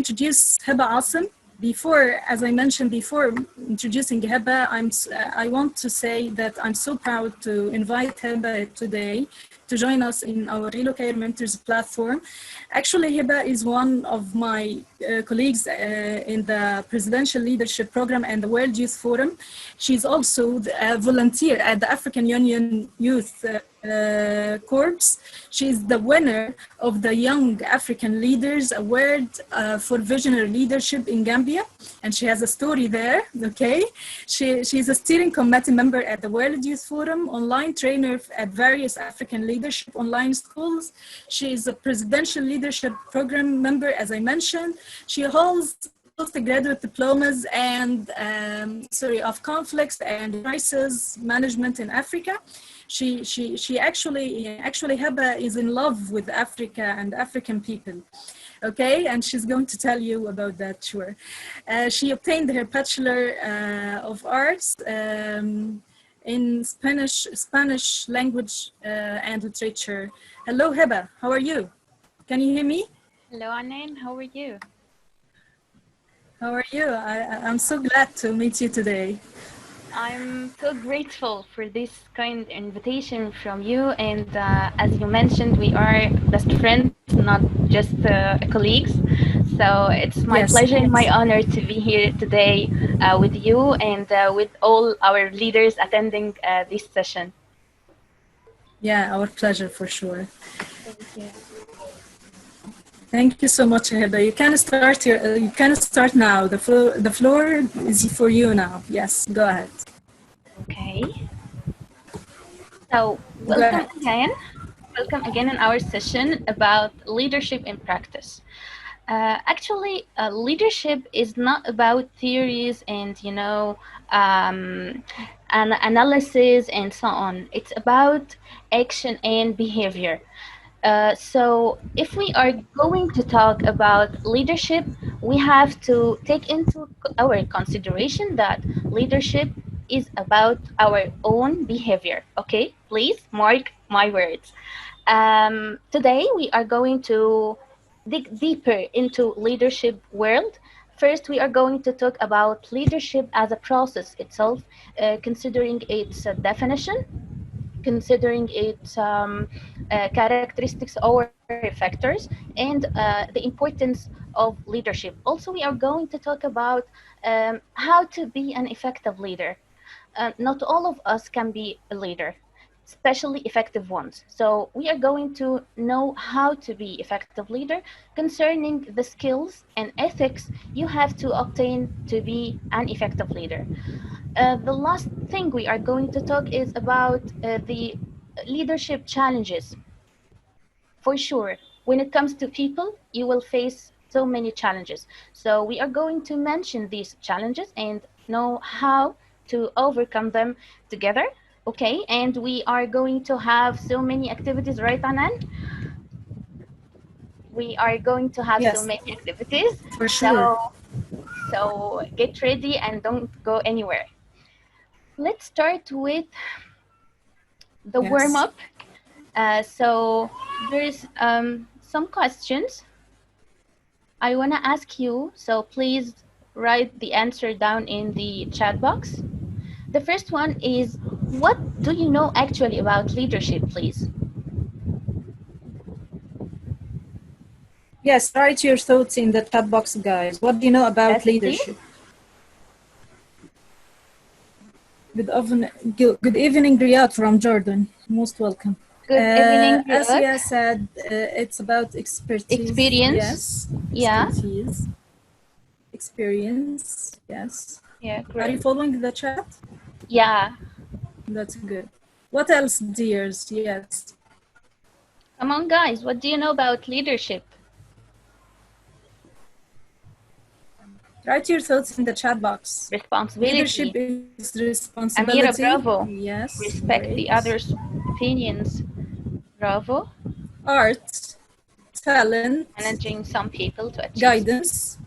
introduce Heba Assem. Before, as I mentioned before, introducing Heba, I want to say that I'm so proud to invite Heba today to join us in our Relocator Mentors platform. Actually, Heba is one of my colleagues in the Presidential Leadership Program and the World Youth Forum. She's also a volunteer at the African Union Youth Corps. She's the winner of the Young African Leaders Award for Visionary Leadership in Gambia, and she has a story there, okay? She's a steering committee member at the World Youth Forum, online trainer at various African leadership online schools. She is a Presidential Leadership Program member, as I mentioned. She holds postgraduate diplomas and of conflicts and crisis management in Africa. She actually Heba is in love with Africa and African people. Okay, and she's going to tell you about that, sure. She obtained her Bachelor of Arts in Spanish language and literature. Hello, Heba, how are you? Can you hear me? Hello, Anan, how are you? How are you? I'm so glad to meet you today. I'm so grateful for this kind invitation from you, and as you mentioned, we are best friends, not just colleagues. So it's my pleasure and my honor to be here today with you and with all our leaders attending this session. Yeah, our pleasure for sure. Thank you. Thank you so much, Heba. You can start here. You can start now. The floor is for you now. Yes, go ahead. Okay. So welcome again. Welcome again in our session about leadership in practice. Actually, leadership is not about theories and an analysis and so on. It's about action and behavior. So if we are going to talk about leadership, we have to take into our consideration that leadership is about our own behavior. Okay, please mark my words. Today we are going to dig deeper into leadership world. First, we are going to talk about leadership as a process itself, considering its definition, considering its characteristics or factors, and the importance of leadership. Also, we are going to talk about how to be an effective leader. Not all of us can be a leader, especially effective ones. So we are going to know how to be effective leader concerning the skills and ethics you have to obtain to be an effective leader. The last thing we are going to talk is about the leadership challenges. For sure, when it comes to people, you will face so many challenges. So we are going to mention these challenges and know how to overcome them together. Okay, and we are going to have so many activities, right, Anan? We are going to have so many activities. For sure. So get ready and don't go anywhere. Let's start with the warm-up. So there's some questions I want to ask you. So please write the answer down in the chat box. The first one is, what do you know actually about leadership, please? Yes, write your thoughts in the chat box, guys. What do you know about leadership? Good evening, Riyadh from Jordan. Most welcome. Good evening, As Sia said, it's about expertise. Experience. Yes. Yeah. Expertise. Experience. Yes. Yeah, great. Are you following the chat? Yeah. That's good. What else, dears? Yes. Come on, guys. What do you know about leadership? Write your thoughts in the chat box. Responsibility. Leadership is responsibility. Amira, bravo. Yes. Respect the others' opinions. Bravo. Art. Talent. Managing some people to achieve. Guidance.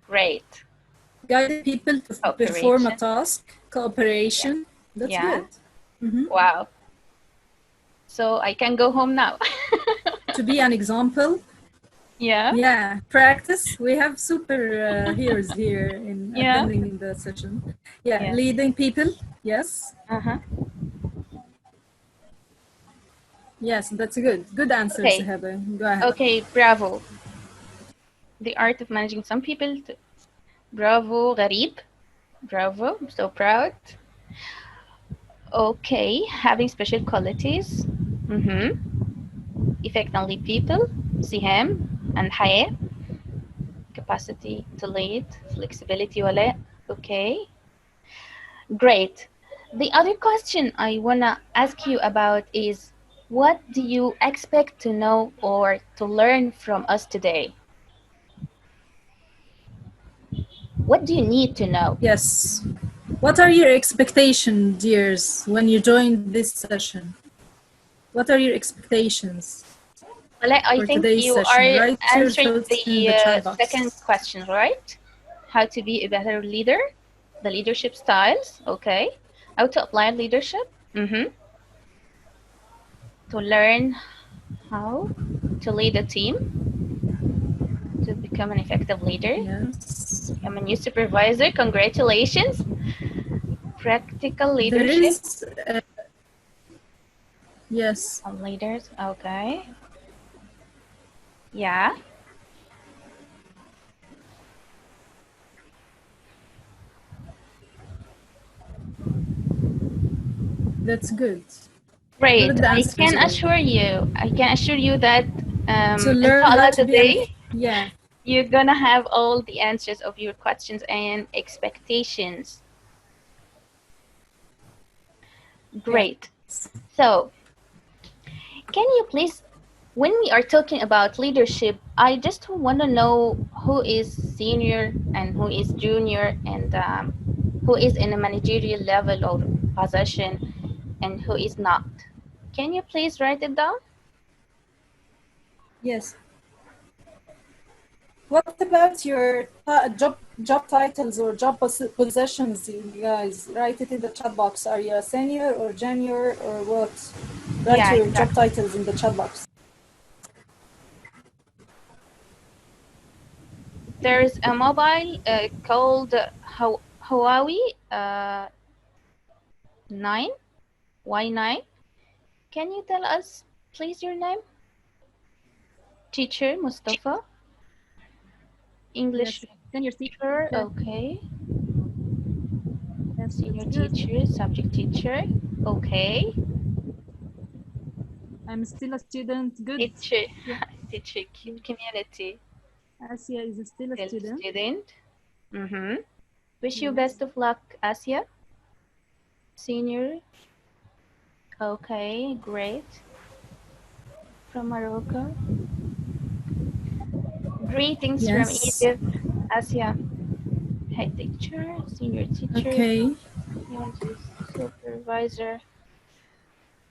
Great. Guiding people to perform a task. Cooperation. That's good. Mm-hmm. Wow. So I can go home now. To be an example. Yeah. Yeah, practice. We have super heroes here in Yeah. attending the session. Yeah, Yeah. leading people. Yes. Uh-huh. Yes, that's good. Good answers, Okay. Heba. Go ahead. Okay, bravo. The art of managing some people. Bravo, Gharib. Bravo. I'm so proud. Okay, having special qualities. Effect on lead people. Siham and Haya. Capacity to lead. Flexibility wala. Okay. Great. The other question I wanna ask you about is, what do you expect to know or to learn from us today? What do you need to know? Yes. What are your expectations, dears, when you joined this session? What are your expectations Well, I for think today's you session? are Write your answering thoughts in the the chat box. second question, right? How to be a better leader, the leadership styles, okay. How to apply leadership, to learn how to lead a team, to become an effective leader, Yes. become a new supervisor. Congratulations. Practical There leadership is, yes. on leaders, okay. Yeah. That's good. Great. Good I answers can all. assure you that To learn how inshallah to be today yeah. you're gonna have all the answers of your questions and expectations. Great. Yes. So, can you please, when we are talking about leadership, I just want to know who is senior and who is junior, and who is in a managerial level or position and who is not. Can you please write it down? Yes. What about your job titles or job positions, you guys? Write it in the chat box. Are you a senior or junior or what? Write Yeah, your job exactly. titles in the chat box. There's a mobile called Huawei 9 Y9. Can you tell us, please, your name? Teacher Mustafa. English Yes, senior teacher. teacher. Okay. Yes, Senior that's good. teacher, subject teacher. Okay. I'm still a student. Good. Teacher. Yeah. Teacher community. Asia is still a Still student. student. Wish you Yes. best of luck, Asia. Senior. Okay, great. From Morocco. Greetings from Yes. Egypt, Asia. Head teacher, senior teacher, Okay. supervisor.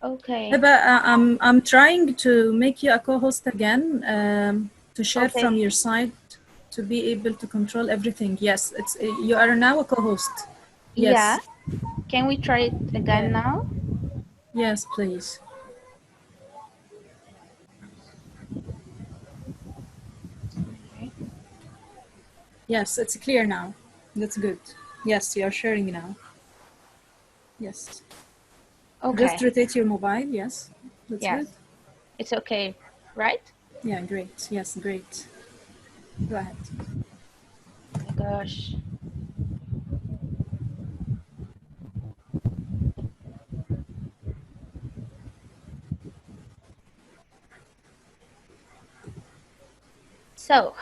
Okay. Heba, I'm trying to make you a co-host again to share Okay. from your side to be able to control everything. Yes, it's you are now a co-host. Yes. Yeah. Can we try it again now? Yes, please. Okay. Yes, it's clear now. That's good. Yes, you are sharing now. Yes. Okay. Just rotate your mobile. Yes. That's Yes. good. It's okay, right? Yeah, great. Yes, great. Go ahead. Oh my gosh. So,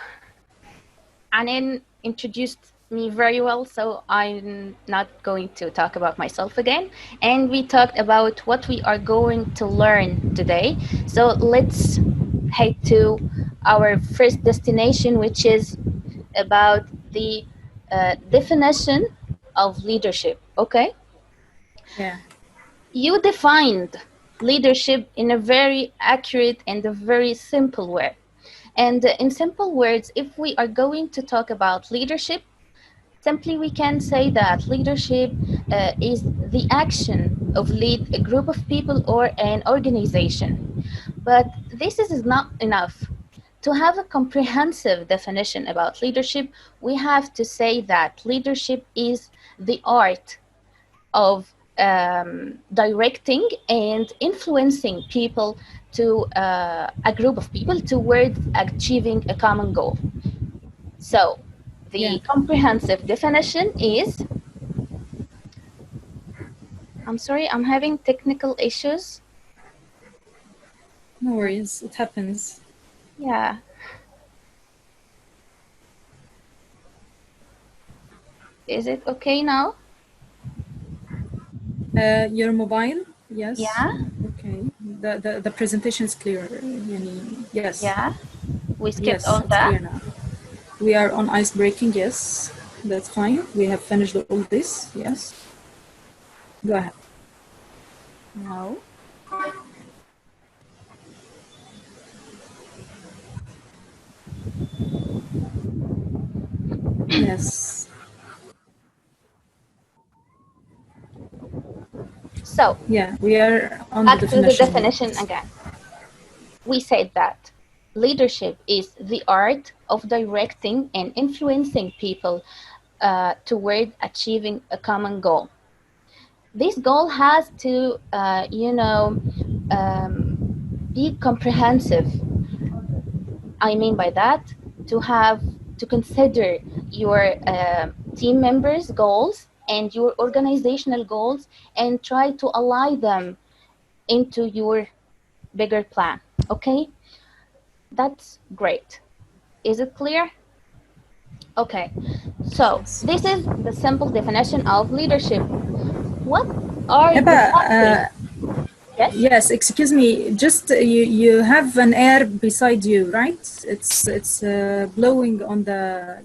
Anan introduced me very well, so I'm not going to talk about myself again. And we talked about what we are going to learn today. So let's head to our first destination, which is about the definition of leadership. Okay? Yeah. You defined leadership in a very accurate and a very simple way. And in simple words, if we are going to talk about leadership, simply we can say that leadership is the action of lead a group of people or an organization. But this is not enough. to have a comprehensive definition about leadership, we have to say that leadership is the art of directing and influencing people to a group of people towards achieving a common goal. So the comprehensive definition is, I'm sorry, I'm having technical issues. No worries, it happens. Yeah. Is it okay now? Your mobile? Yes. Yeah. Okay. The presentation is clear. Yes. Yeah. We skipped yes, all it's that. Clear now. We are on ice breaking. Yes, that's fine. We have finished all this. Yes. Go ahead. No. Yes. So yeah, we are on back the to the definition. definition again. We said that leadership is the art of directing and influencing people toward achieving a common goal. This goal has to, be comprehensive. I mean by that, to consider your team members' goals and your organizational goals and try to align them into your bigger plan. Okay? That's great. Is it clear? Okay. So this is the simple definition of leadership. What are Heba, the factors? Yes? Yes, excuse me. Just you have an air beside you, right? It's blowing on the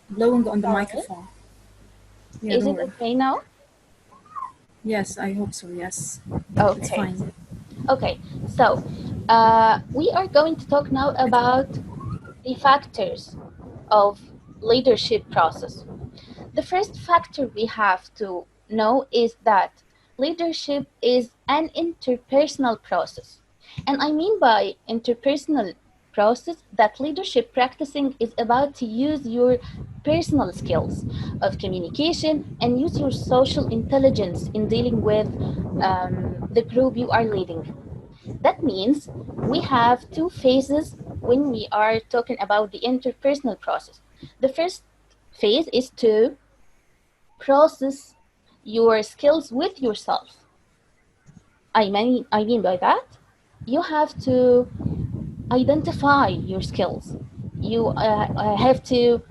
blowing on the microphone. Yeah, is it okay now? Yes, I hope so. Yes. Okay. It's fine. Okay. So we are going to talk now about the factors of leadership process. The first factor we have to know is that leadership is an interpersonal process. And I mean by interpersonal process that leadership practicing is about to use your personal skills of communication and use your social intelligence in dealing with the group you are leading. That means we have two phases when we are talking about the interpersonal process. The first phase is to process your skills with yourself. I mean by that, you have to identify your skills. You have to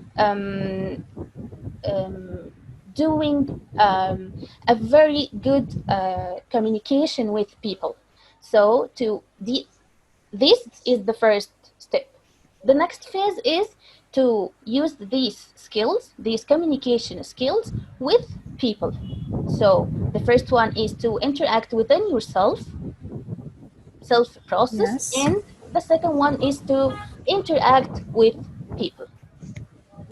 doing a very good communication with people. So this is the first step. The next phase is to use these skills, these communication skills with people. So the first one is to interact within yourself, self-process, and the second one is to interact with people.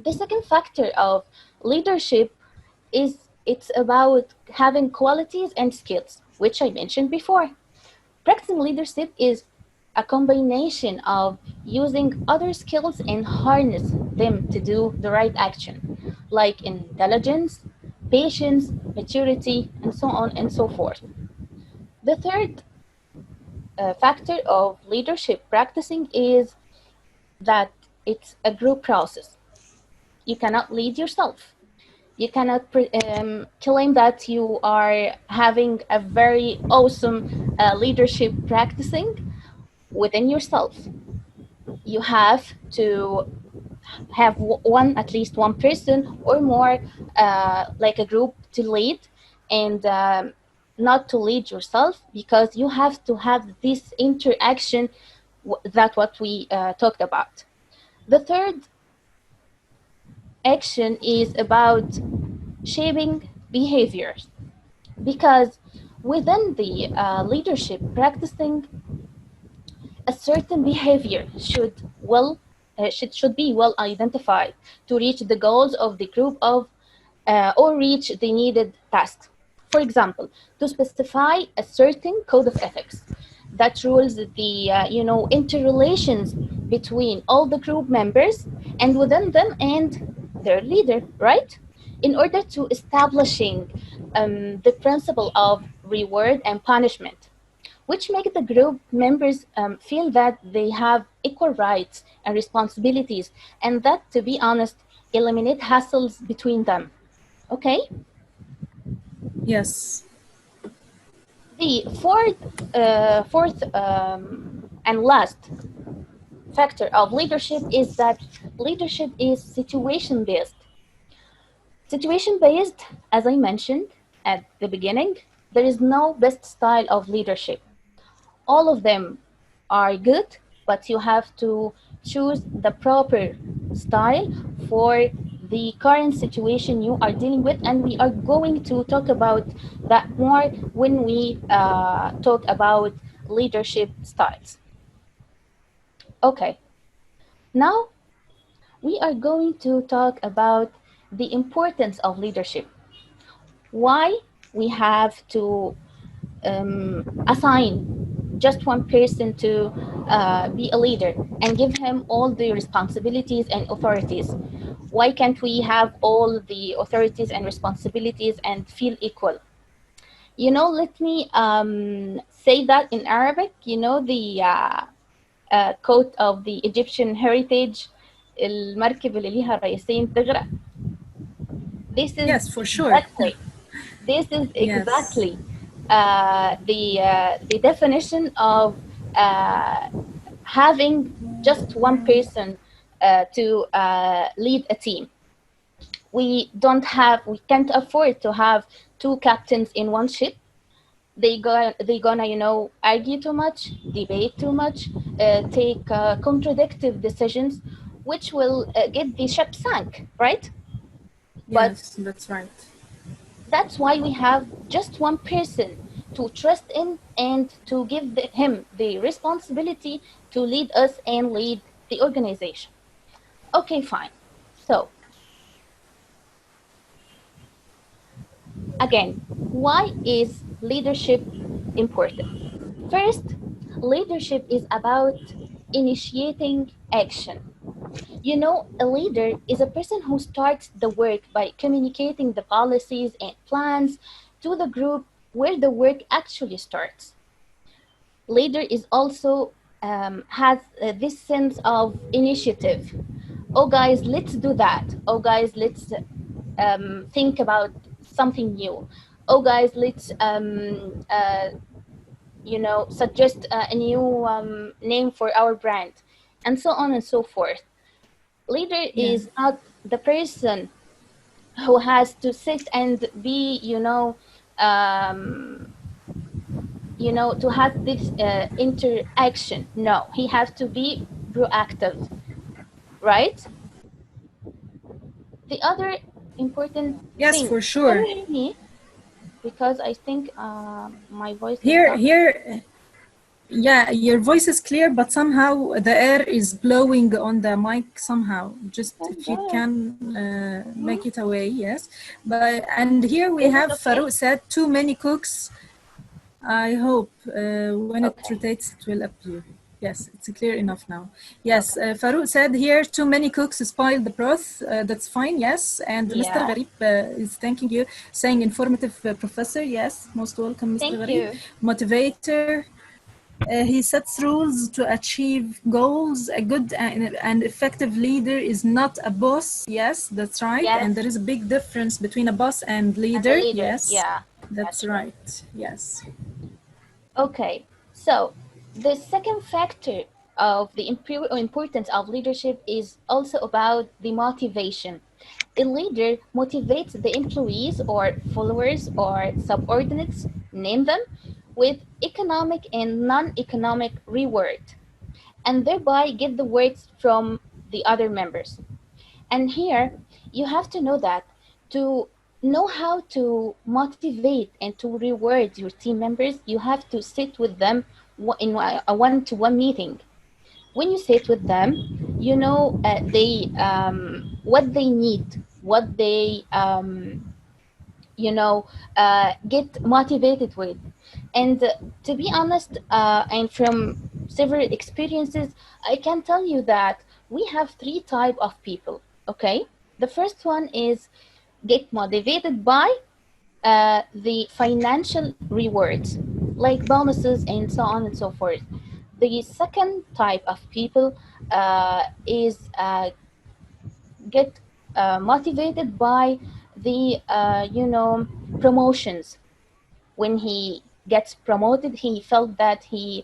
The second factor of leadership is it's about having qualities and skills, which I mentioned before. Practicing leadership is a combination of using other skills and harness them to do the right action, like intelligence, patience, maturity, and so on and so forth. The third factor of leadership practicing is that it's a group process. You cannot lead yourself. You cannot claim that you are having a very awesome leadership practicing within yourself. You have to have at least one person or more, like a group to lead, and not to lead yourself, because you have to have this interaction that what we talked about. The third action is about shaping behaviors, because within the leadership practicing, a certain behavior should be well identified to reach the goals of the group or reach the needed tasks. For example, to specify a certain code of ethics that rules the interrelations between all the group members and within them and their leader, right? In order to establishing the principle of reward and punishment, which make the group members feel that they have equal rights and responsibilities, and that, to be honest, eliminate hassles between them. Okay? Yes. The fourth and last factor of leadership is that leadership is situation-based. Situation-based, as I mentioned at the beginning, there is no best style of leadership. All of them are good, but you have to choose the proper style for the current situation you are dealing with, and we are going to talk about that more when we talk about leadership styles. Okay, now we are going to talk about the importance of leadership. Why we have to assign just one person to be a leader and give him all the responsibilities and authorities. Why can't we have all the authorities and responsibilities and feel equal? You know, let me say that in Arabic. You know the quote of the Egyptian heritage, المركب اللي ليها رئيسين تغرق. This is yes, for sure. Exactly the definition of having just one person to lead a team. We can't afford to have two captains in one ship. They gonna, you know, argue too much, debate too much, take contradictory decisions, which will get the ship sank, right? Yes, that's right. That's why we have just one person to trust in and to give him the responsibility to lead us and lead the organization. Okay, fine. So, again, why is leadership important? First, leadership is about initiating action. You know, a leader is a person who starts the work by communicating the policies and plans to the group where the work actually starts. Leader is also has this sense of initiative. Oh guys, let's do that. Oh guys, let's think about something new. Oh guys, let's you know, suggest a new name for our brand, and so on and so forth. Leader is not the person who has to sit and be, to have this interaction. No, he has to be proactive, right? The other important thing. For sure. Can you hear me? Because I think my voice here. Yeah, your voice is clear, but somehow the air is blowing on the mic somehow. Just if you can make it away, yes. And here we have Farouk said too many cooks. I hope when it rotates it will appear. Yes, it's clear enough now. Yes, Farouk said here too many cooks spoil the broth. That's fine, yes. And Mr. Gharib is thanking you, saying informative professor. Yes, most welcome, Mr. Gharib. Motivator. He sets rules to achieve goals. A good and effective leader is not a boss. Yes, that's right. Yes. And there is a big difference between a boss and leader. Yes, yeah, that's right. Yes. Okay, so the second factor of the importance of leadership is also about the motivation. A leader motivates the employees or followers or subordinates, name them, with economic and non-economic reward, and thereby get the works from the other members. And here, you have to know that to know how to motivate and to reward your team members, you have to sit with them in a one-to-one meeting. When you sit with them, you know what they need, what they get motivated with. And to be honest, and from several experiences, I can tell you that we have three types of people, okay? The first one is get motivated by the financial rewards, like bonuses and so on and so forth. The second type of people is get motivated by the promotions. When he gets promoted, he felt that he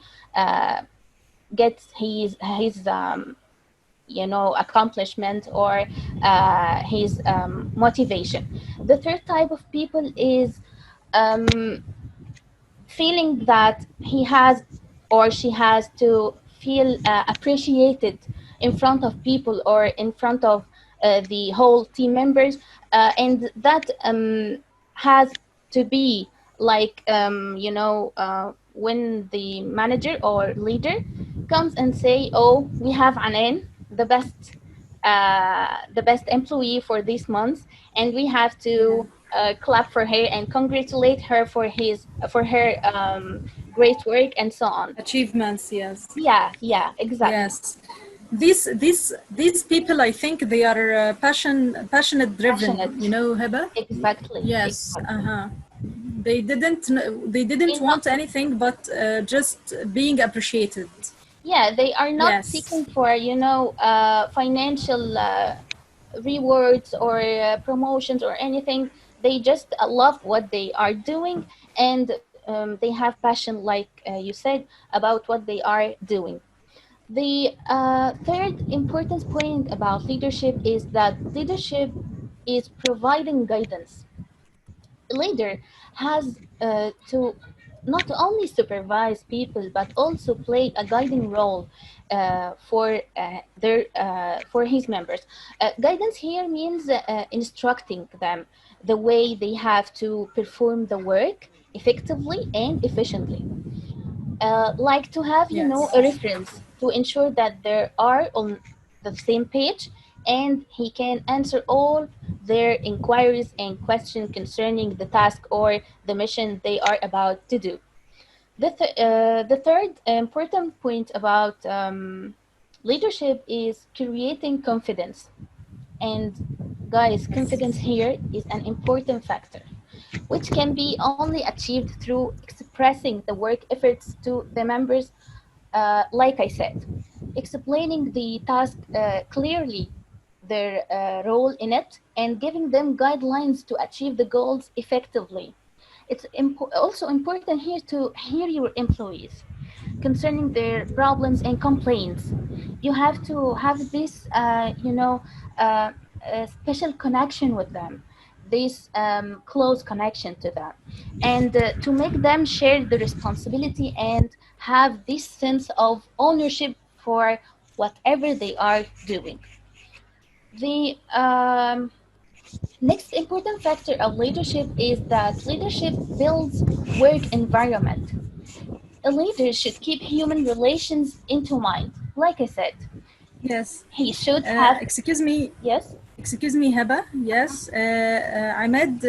gets his accomplishment or his motivation. The third type of people is feeling that he has or she has to feel appreciated in front of people or in front of the whole team members, and that has to be like when the manager or leader comes and say, oh, we have Anan, the best employee for this month, and we have to clap for her and congratulate her for her great work and so on. Achievements, yes. Yeah, exactly. Yes. These people, I think they are passionate driven. Passionate. You know, Heba? Exactly. Yes. Exactly. They didn't want anything but just being appreciated. Yeah, they are not Yes. seeking for financial rewards or promotions or anything. They just love what they are doing, and they have passion, like you said, about what they are doing. The third important point about leadership is that leadership is providing guidance. A leader has to not only supervise people but also play a guiding role for his members. Guidance here means instructing them the way they have to perform the work effectively and efficiently. Like to have a reference to ensure that they are on the same page, and he can answer all their inquiries and questions concerning the task or the mission they are about to do. The third important point about leadership is creating confidence. And guys, confidence here is an important factor, which can be only achieved through expressing the work efforts to the members, like I said, explaining the task clearly, their role in it, and giving them guidelines to achieve the goals effectively. It's also important here to hear your employees concerning their problems and complaints. You have to have this, special connection with them, this close connection to them, and to make them share the responsibility and have this sense of ownership for whatever they are doing. The next important factor of leadership is that leadership builds work environment. A leader should keep human relations into mind. Like I said, yes, he should have. Excuse me. Yes. Excuse me, Heba. Yes, Ahmed.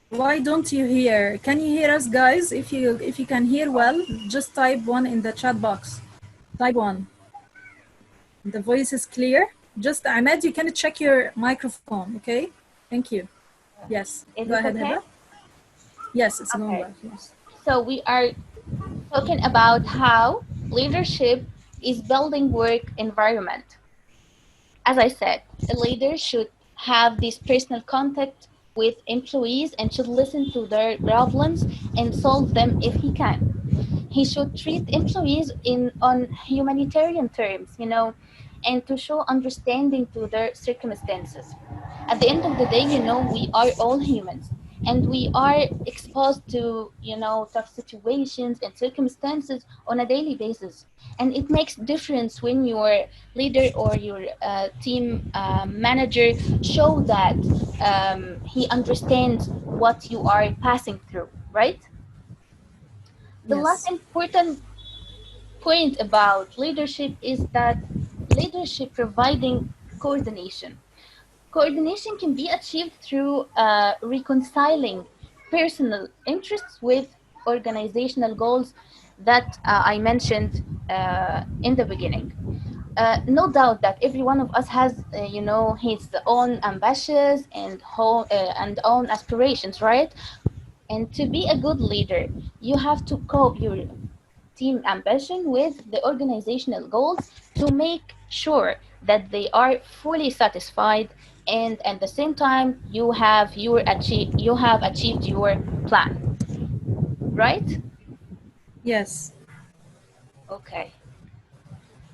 Why don't you hear? Can you hear us, guys? If you can hear well, just type 1 in the chat box. Type 1. The voice is clear. Just Ahmed, you can check your microphone. Okay. Thank you. Yes. Go ahead, okay? Heba. Yes, it's Okay. going well. Yes. So we are talking about how leadership is building work environment. As I said, a leader should have this personal contact with employees and should listen to their problems and solve them if he can. He should treat employees on humanitarian terms, and to show understanding to their circumstances. At the end of the day, we are all humans, and we are exposed to, tough situations and circumstances on a daily basis. And it makes difference when your leader or your team manager show that he understands what you are passing through, right? The last important point about leadership is that leadership providing coordination. Coordination can be achieved through reconciling personal interests with organizational goals that I mentioned in the beginning. No doubt that every one of us has, his own ambitions and own aspirations, right? And to be a good leader, you have to cope your team ambition with the organizational goals to make sure that they are fully satisfied, and at the same time you have achieved your plan, right? Yes. Okay.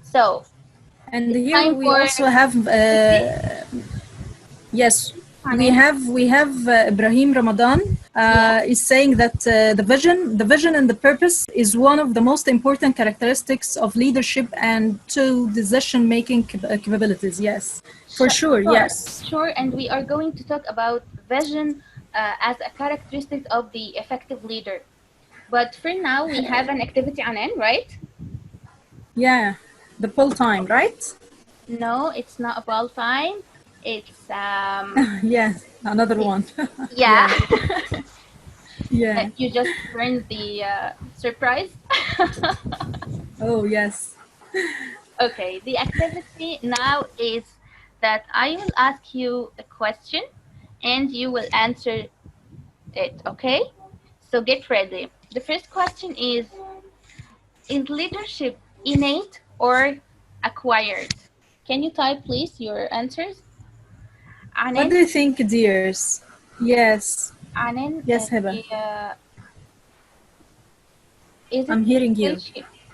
So And it's here time we for also have, yes, we Anan. have Ibrahim Ramadan Yeah. is saying that the vision and the purpose is one of the most important characteristics of leadership and to decision-making capabilities. Yes, for sure. Yes. Sure. And we are going to talk about vision as a characteristic of the effective leader. But for now, we have an activity, Anan, right? Yeah, the pull time, right? No, it's not a ball time. It's Yeah, another one. yeah. Yeah. You just ruined the surprise. Oh, yes. Okay, the activity now is that I will ask you a question and you will answer it, okay? So get ready. The first question is leadership innate or acquired? Can you type, please, your answers? What Anan? do you think, dears? Yes. Anan, Yes, Heba. I'm hearing you.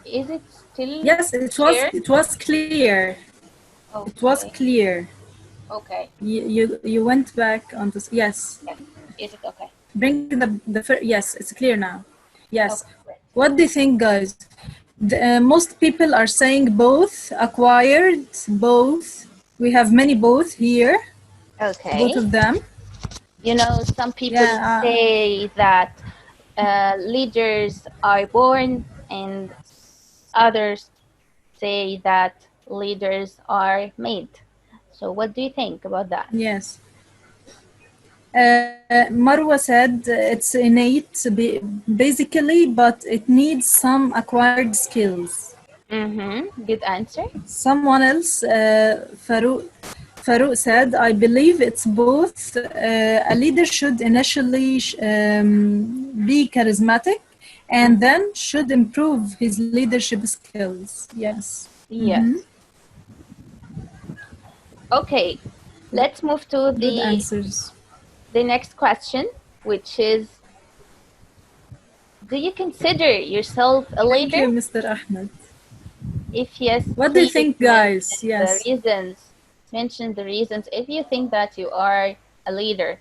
Is it still Yes, clear? it was clear. Okay. It was clear. Okay. You went back on this. Yes. Yes. Is it okay? Bring yes, it's clear now. Yes. Okay. What do you think, guys? Most people are saying both, acquired, both. We have many both here. Okay. Both of them. You know, some people say that leaders are born, and others say that leaders are made. So what do you think about that? Yes. Marwa said it's innate, basically, but it needs some acquired skills. Good answer. Someone else, Farouk said, I believe it's both. A leader should initially be charismatic and then should improve his leadership skills. Yes. Yes. Okay, let's move to Good answers. The next question, which is, do you consider yourself a leader? Thank you, Mr. Ahmed. If yes, what do you think, guys? Yes. The reasons. Mention the reasons if you think that you are a leader.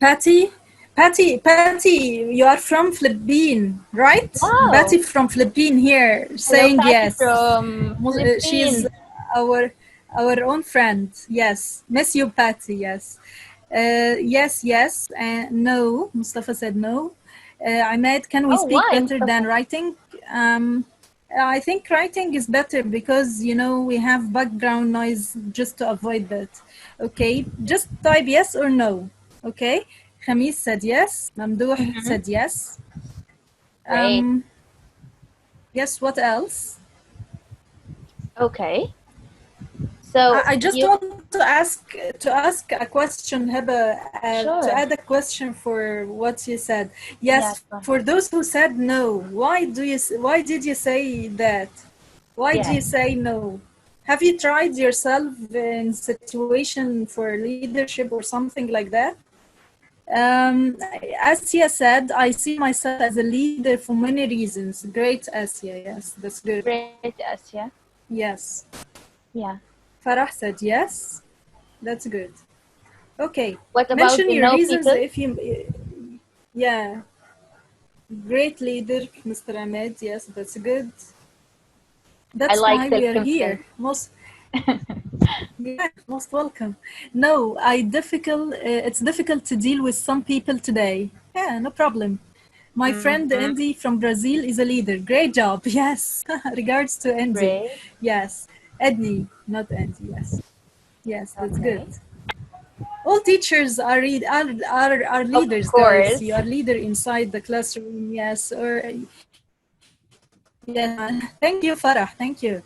Patty, you are from Philippines, right? Wow. Patty from Philippines here saying Patty yes. From she's our own friend. Yes. Miss you, Patty. Yes. Yes. No. Mustafa said no. Ahmed, can we speak better than writing? I think writing is better because, we have background noise just to avoid that. Okay, just type yes or no. Okay, Khamis said yes. Mamdouh said yes. Yes, what else? Okay. So I just want to ask a question, Heba, sure. to add a question for what you said. Yes, for those who said no, why did you say that? Why do you say no? Have you tried yourself in situation for leadership or something like that? Asya said, I see myself as a leader for many reasons. Great, Asya. Yes, that's good. Great, Asya. Yes. Yeah. Farah said yes. That's good. Okay. What about mention your reasons people? If you. Yeah. Great leader, Mr. Ahmed. Yes, that's good. That's why we are here. Most welcome. No, it's difficult to deal with some people today. Yeah, no problem. My friend Andy from Brazil is a leader. Great job. Yes. Regards to Andy. Great. Yes. Edney, not Andy. Yes, that's good. All teachers are leaders, guys. You are leader inside the classroom, yes, or Yeah, thank you, Farah. Thank you.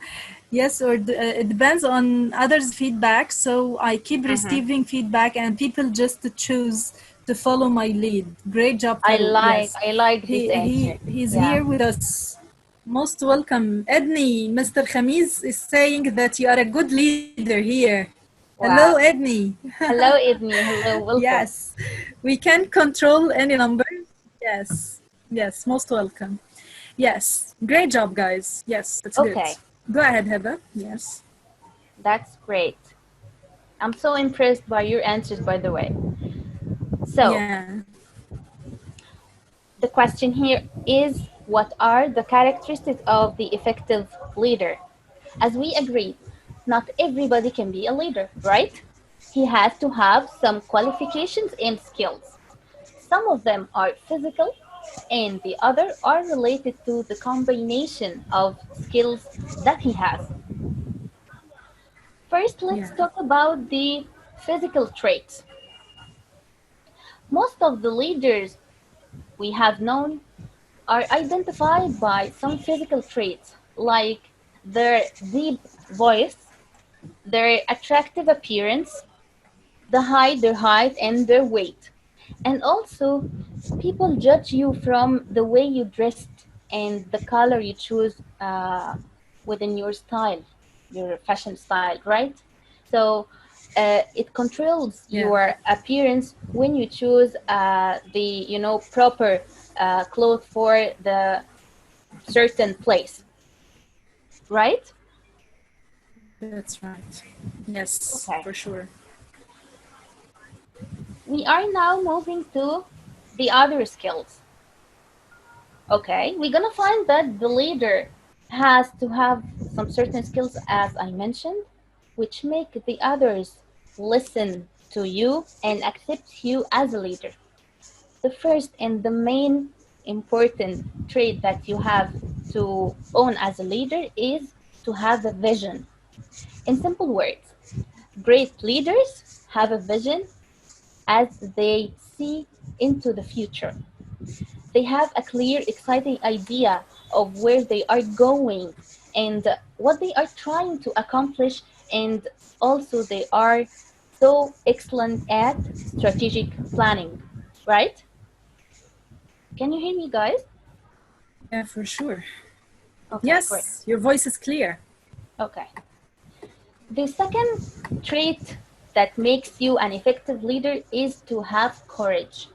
Yes, or it depends on others' feedback. So I keep receiving feedback, and people just choose to follow my lead. Great job, Farouk. Yes, I like this answer. he's Yeah. here with us. Most welcome, Edney. Mr. Khamis is saying that you are a good leader here. Hello, Wow. Edney. Hello, Idni. Hello, welcome. Yes, we can control any numbers. Yes, yes, most welcome. Yes, great job, guys. Yes, that's good. Okay, Go ahead, Heba. Yes. that's great. I'm so impressed by your answers, by the way. So, Yeah. the question here is, what are the characteristics of the effective leader? As we agreed, not everybody can be a leader, right? He has to have some qualifications and skills. Some of them are physical, and the other are related to the combination of skills that he has. First, let's Yeah. talk about the physical traits. Most of the leaders we have known are identified by some physical traits like their deep voice, their attractive appearance, their height and their weight. And also, people judge you from the way you dressed and the color you choose within your style, your fashion style, right? So it controls Yeah. your appearance when you choose the proper clothes for the certain place, right? That's right. Yes, Okay. for sure. We are now moving to the other skills. Okay, we're gonna find that the leader has to have some certain skills, as I mentioned, which make the others listen to you and accept you as a leader. The first and the main important trait that you have to own as a leader is to have a vision. In simple words, great leaders have a vision as they see into the future. They have a clear, exciting idea of where they are going and what they are trying to accomplish, and also they are so excellent at strategic planning, right? Can you hear me, guys? Yeah, for sure. Okay, great. Yes, your voice is clear. Okay. The second trait that makes you an effective leader is to have courage.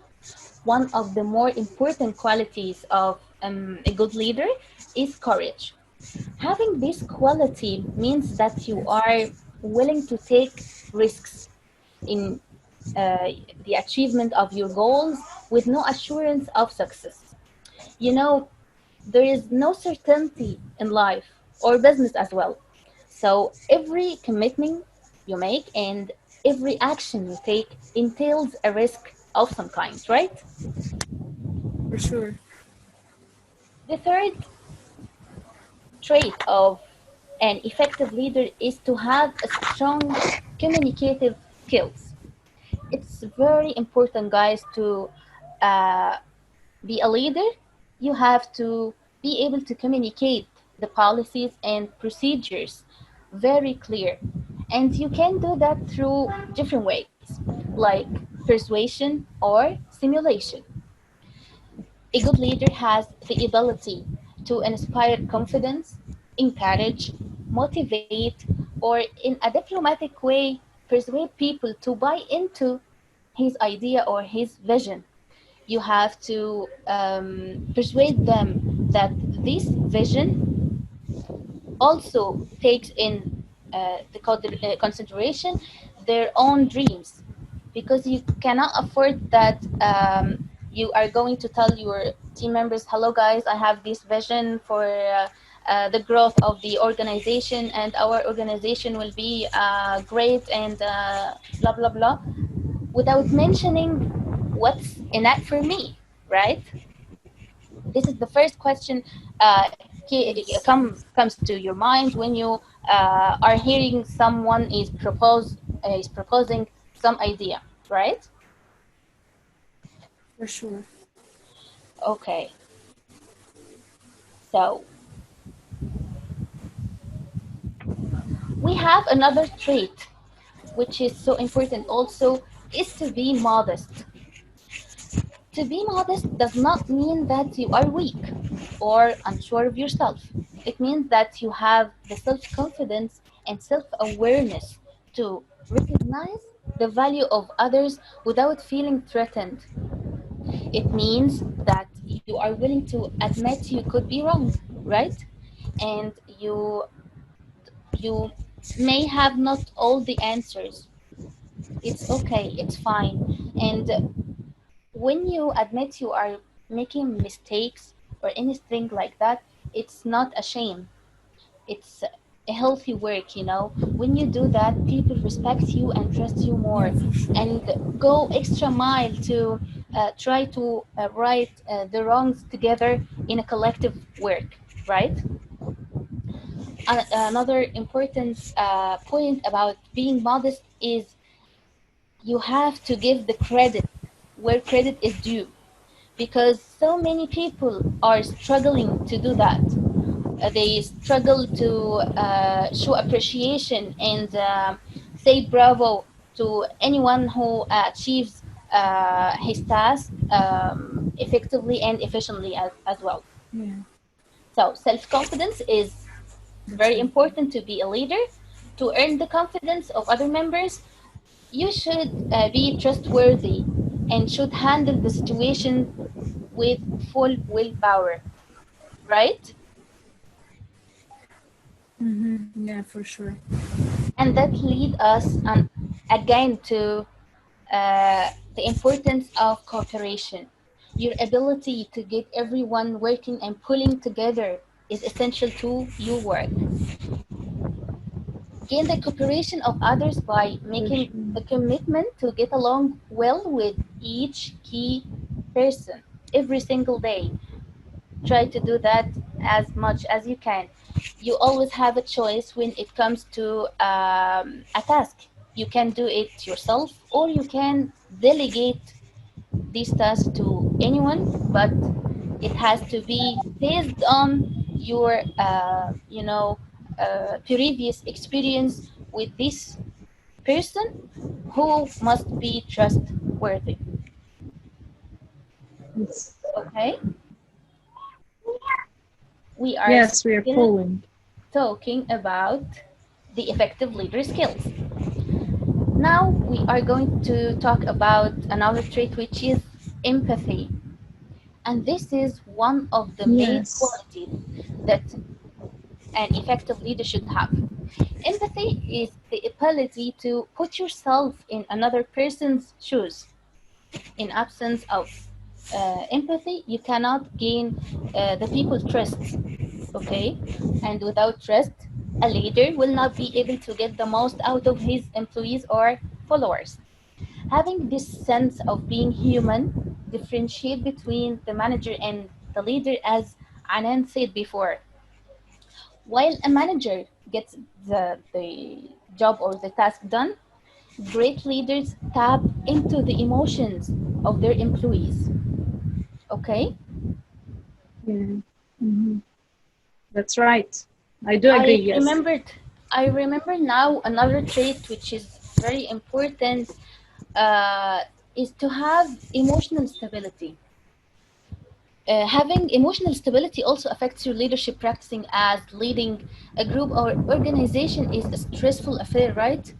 One of the more important qualities of a good leader is courage. Having this quality means that you Yes. are willing to take risks in the achievement of your goals with no assurance of success. You know, there is no certainty in life or business as well. So every commitment you make and every action you take entails a risk of some kind, right? For sure. The third trait of an effective leader is to have a strong communicative skills. It's very important, guys, to uh, be a leader. You have to be able to communicate the policies and procedures very clear. And you can do that through different ways, like persuasion or simulation. A good leader has the ability to inspire confidence, encourage, motivate, or in a diplomatic way, persuade people to buy into his idea or his vision. You have to persuade them that this vision also takes in consideration their own dreams, because you cannot afford that you are going to tell your team members, hello guys, I have this vision for the growth of the organization, and our organization will be great, and blah blah blah, without mentioning what's in it for me, right? This is the first question Yes. comes to your mind when you are hearing someone is proposing some idea, right? For sure. Okay, so We have another trait, which is so important also, is to be modest. To be modest does not mean that you are weak or unsure of yourself. It means that you have the self-confidence and self-awareness to recognize the value of others without feeling threatened. It means that you are willing to admit you could be wrong, right? And you may have not all the answers. It's okay, it's fine. And when you admit you are making mistakes or anything like that, it's not a shame. It's a healthy work, you know. When you do that, people respect you and trust you more, and go extra mile to try to right the wrongs together in a collective work, right? Another important point about being modest is you have to give the credit where credit is due, because so many people are struggling to do that. They struggle to show appreciation and say bravo to anyone who achieves his task effectively and efficiently as well. Yeah. So self-confidence is very important to be a leader. To earn the confidence of other members, you should be trustworthy and should handle the situation with full willpower, right? Yeah, for sure. And that leads us again to the importance of cooperation. Your ability to get everyone working and pulling together is essential to your work. Gain the cooperation of others by making a commitment to get along well with each key person every single day. Try to do that as much as you can. You always have a choice when it comes to a task. You can do it yourself, or you can delegate these tasks to anyone, but it has to be based on your previous experience with this person who must be trustworthy. Yes. Okay, we are Yes, we are still following. talking about the effective leader skills. Now we are going to talk about another trait, which is empathy. And this is one of the main Yes. qualities that an effective leader should have. Empathy is the ability to put yourself in another person's shoes. In absence of empathy, you cannot gain the people's trust, okay? And without trust, a leader will not be able to get the most out of his employees or followers. Having this sense of being human differentiate between the manager and the leader, as Anan said before. While a manager gets the job or the task done, great leaders tap into the emotions of their employees. Okay? Yeah. Mhm. That's right. I do agree, yes. I remember now another trait which is very important is to have emotional stability. Having emotional stability also affects your leadership. Practicing as leading a group or organization is a stressful affair, right?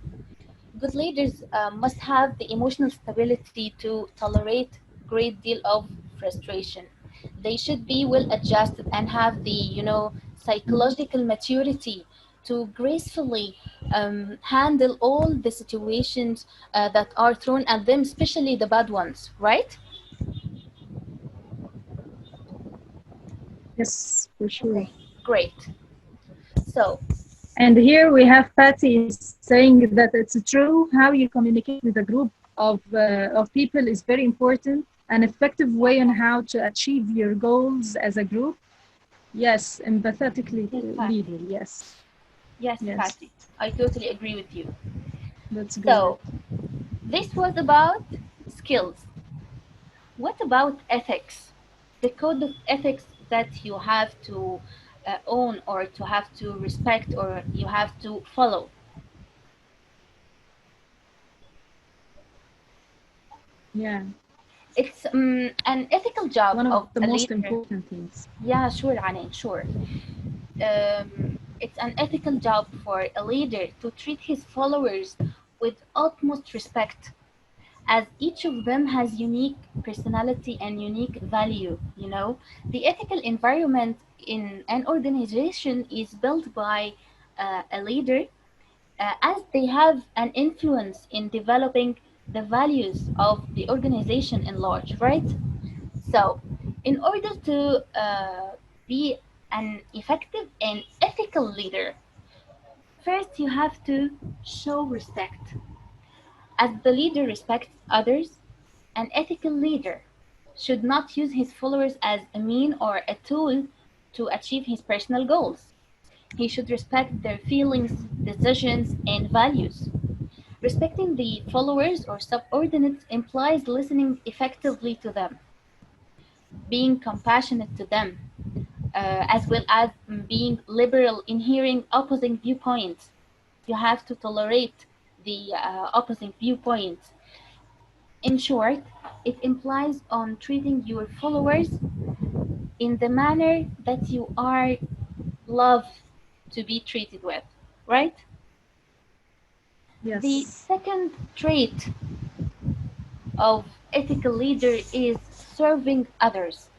Good leaders must have the emotional stability to tolerate great deal of frustration. They should be well adjusted and have the, psychological maturity to gracefully handle all the situations that are thrown at them, especially the bad ones, right? Yes, for sure. Great. So, And here we have Patty saying that it's true. How you communicate with a group of people is very important. An effective way on how to achieve your goals as a group. Yes, empathetically leading. Yes. yes, Yes. Patty, I totally agree with you. That's good. So, this was about skills. What about ethics? The code of ethics that you have to own or to have to respect or you have to follow. Yeah. It's an ethical job One of of the a most leader. important things. Yeah, sure, Anan, sure. It's an ethical job for a leader to treat his followers with utmost respect, as each of them has unique personality and unique value. You know, the ethical environment in an organization is built by a leader, as they have an influence in developing the values of the organization in large, right? So, in order to be an effective and ethical leader, first you have to show respect. As the leader respects others, an ethical leader should not use his followers as a mean or a tool to achieve his personal goals. He should respect their feelings, decisions, and values. Respecting the followers or subordinates implies listening effectively to them, being compassionate to them, as well as being liberal in hearing opposing viewpoints. You have to tolerate the opposing viewpoints. In short, it implies on treating your followers in the manner that you are love to be treated with, right? The Yes. second trait of ethical leader is serving others.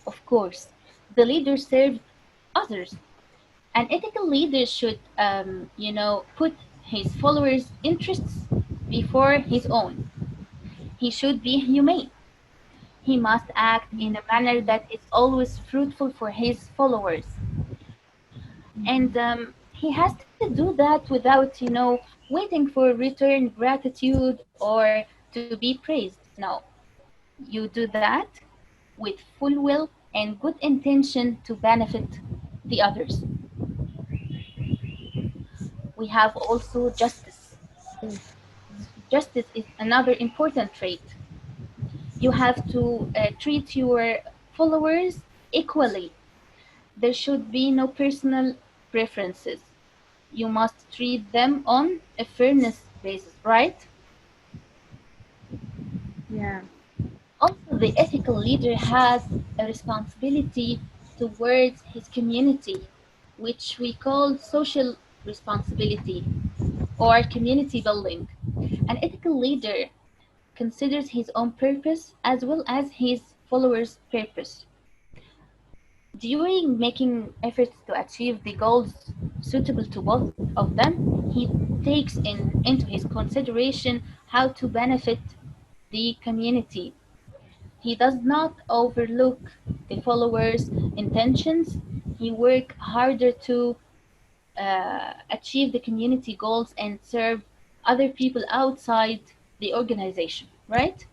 Of course, the leader serves others. An ethical leader should, put his followers' interests before his own. He should be humane. He must act in a manner that is always fruitful for his followers. And he has to do that without, waiting for return gratitude or to be praised. No, you do that with full will and good intention to benefit the others. We have also justice. Justice is another important trait. You have to treat your followers equally. There should be no personal preferences. You must treat them on a fairness basis, right? Yeah. Also, the ethical leader has a responsibility towards his community, which we call social responsibility or community building. An ethical leader considers his own purpose as well as his followers' purpose. During making efforts to achieve the goals suitable to both of them, he takes into his consideration how to benefit the community. He does not overlook the followers' intentions. He works harder to achieve the community goals and serve other people outside the organization, right?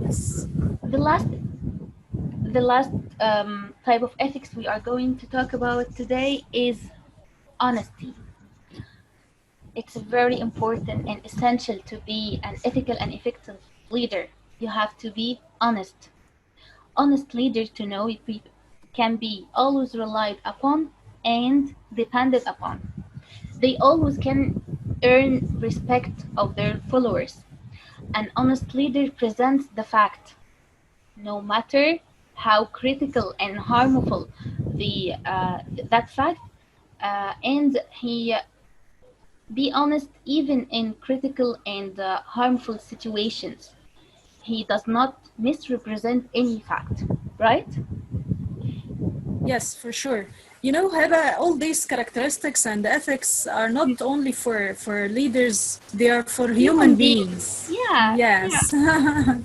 Yes. The last the last type of ethics we are going to talk about today is honesty. It's very important and essential to be an ethical and effective leader. You have to be honest. Honest leaders to know if we can be always relied upon and depended upon. They always can earn respect of their followers. An honest leader presents the fact, no matter how critical and harmful the that fact, and he be honest even in critical and harmful situations. He does not misrepresent any fact, right? Yes, for sure. You know, Heba, all these characteristics and ethics are not only for leaders, they are for human Human beings. beings. Yeah, yeah. Yes.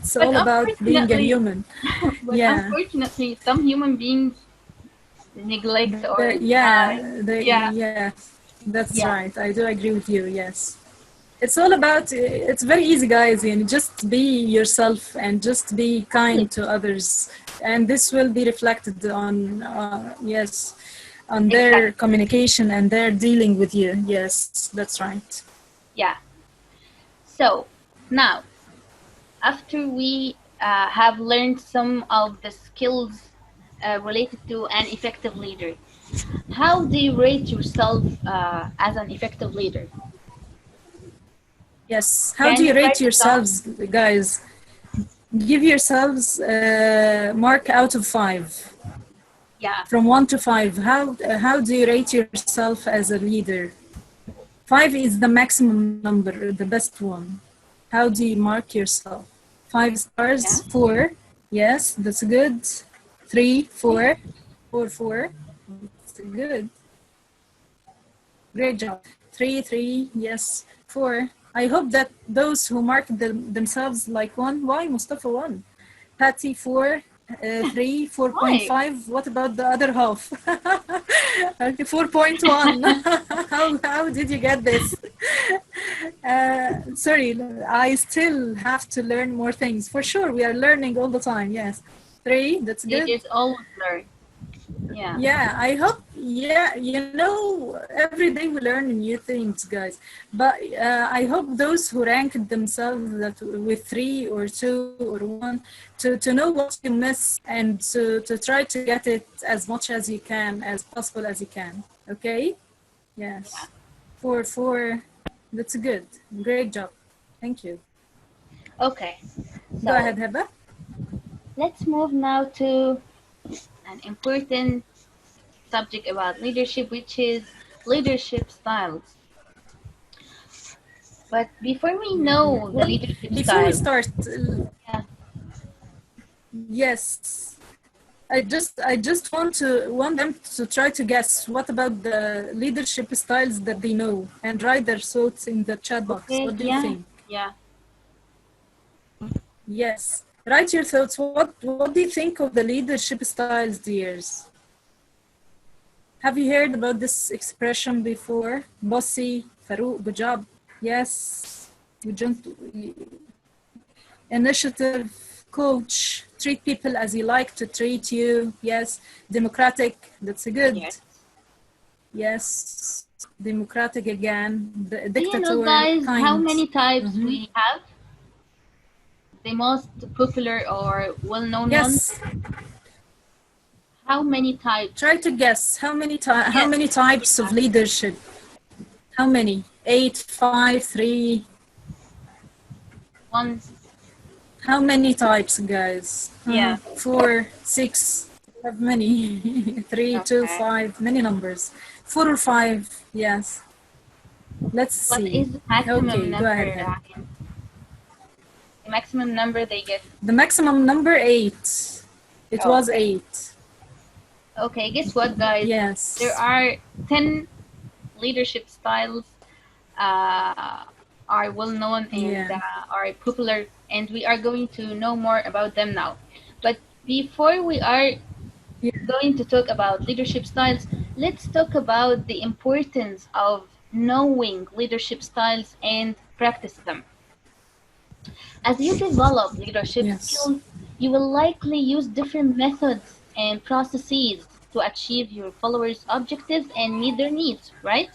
It's But all about being a unfortunately, human. but Yeah. unfortunately, some human beings neglect or Yeah, deny. Yeah, yeah, that's yeah, right. I do agree with you. Yes. It's all about, it's very easy, guys, and just be yourself and just be kind exactly, to others. And this will be reflected on, yes, on their exactly. communication and their dealing with you. Yes, that's right. Yeah. So now, after we have learned some of the skills related to an effective leader, how do you rate yourself as an effective leader? Yes. How Can do you you rate write it down? yourselves, guys? Give yourselves mark out of 5. Yeah. From 1 to 5. How do you rate yourself as a leader? 5 is the maximum number, the best one. How do you mark yourself? 5 stars, Yeah. 4. Yes, that's good. 3, 4. 4, 4. That's good. Great job. 3, 3. Yes, 4. I hope that those who marked themselves like 1. Why Mustafa 1? Patty 4. 3, Why? 4.5. What about the other half? Okay, 4.1. How did you get this? Sorry, I still have to learn more things. For sure, we are learning all the time. Yes, 3. That's good. Leaders always learn. Yeah. Yeah, I hope. Yeah, every day we learn new things, guys. But I hope those who ranked themselves that with 3 or 2 or 1 to know what you miss and to try to get it as much as you can, as possible as you can. Okay? Yes. Yeah. 4, 4. That's good. Great job. Thank you. Okay. So Go ahead, Heba. let's move now to an important subject about leadership, which is leadership styles. But before we know the leadership Before we style, start, yeah. yes, I just want them to try to guess what about the leadership styles that they know and write their thoughts in the chat box. Okay, What do you yeah, think? yeah. Yes, write your thoughts. What do you think of the leadership styles, dears? Have you heard about this expression before? Bossy, Farouk, good job. Yes, initiative, coach, treat people as you like to treat you. Yes, democratic, that's a good. Yes. Yes, democratic again. The Do you dictator, know, guys, kind. how many types Mhm. we have? The most popular or well-known ones? Yes, How many types? try to guess how many Yes. types of leadership? How many? 8, 5, 3. 1. How many types, guys? Yeah. 4, 6. Have many. 3, 2, Okay. 5. Many numbers. 4 or 5. Yes. Let's What see. is the maximum Okay, go number? ahead. Heba. The maximum number they get. The maximum number 8. It was Okay. 8. Okay, guess what, guys? Yes. There are 10 leadership styles are well known and are popular, and we are going to know more about them now. But before we are going to talk about leadership styles, let's talk about the importance of knowing leadership styles and practice them. As you develop leadership skills, you will likely use different methods and processes to achieve your followers' objectives and meet their needs, right?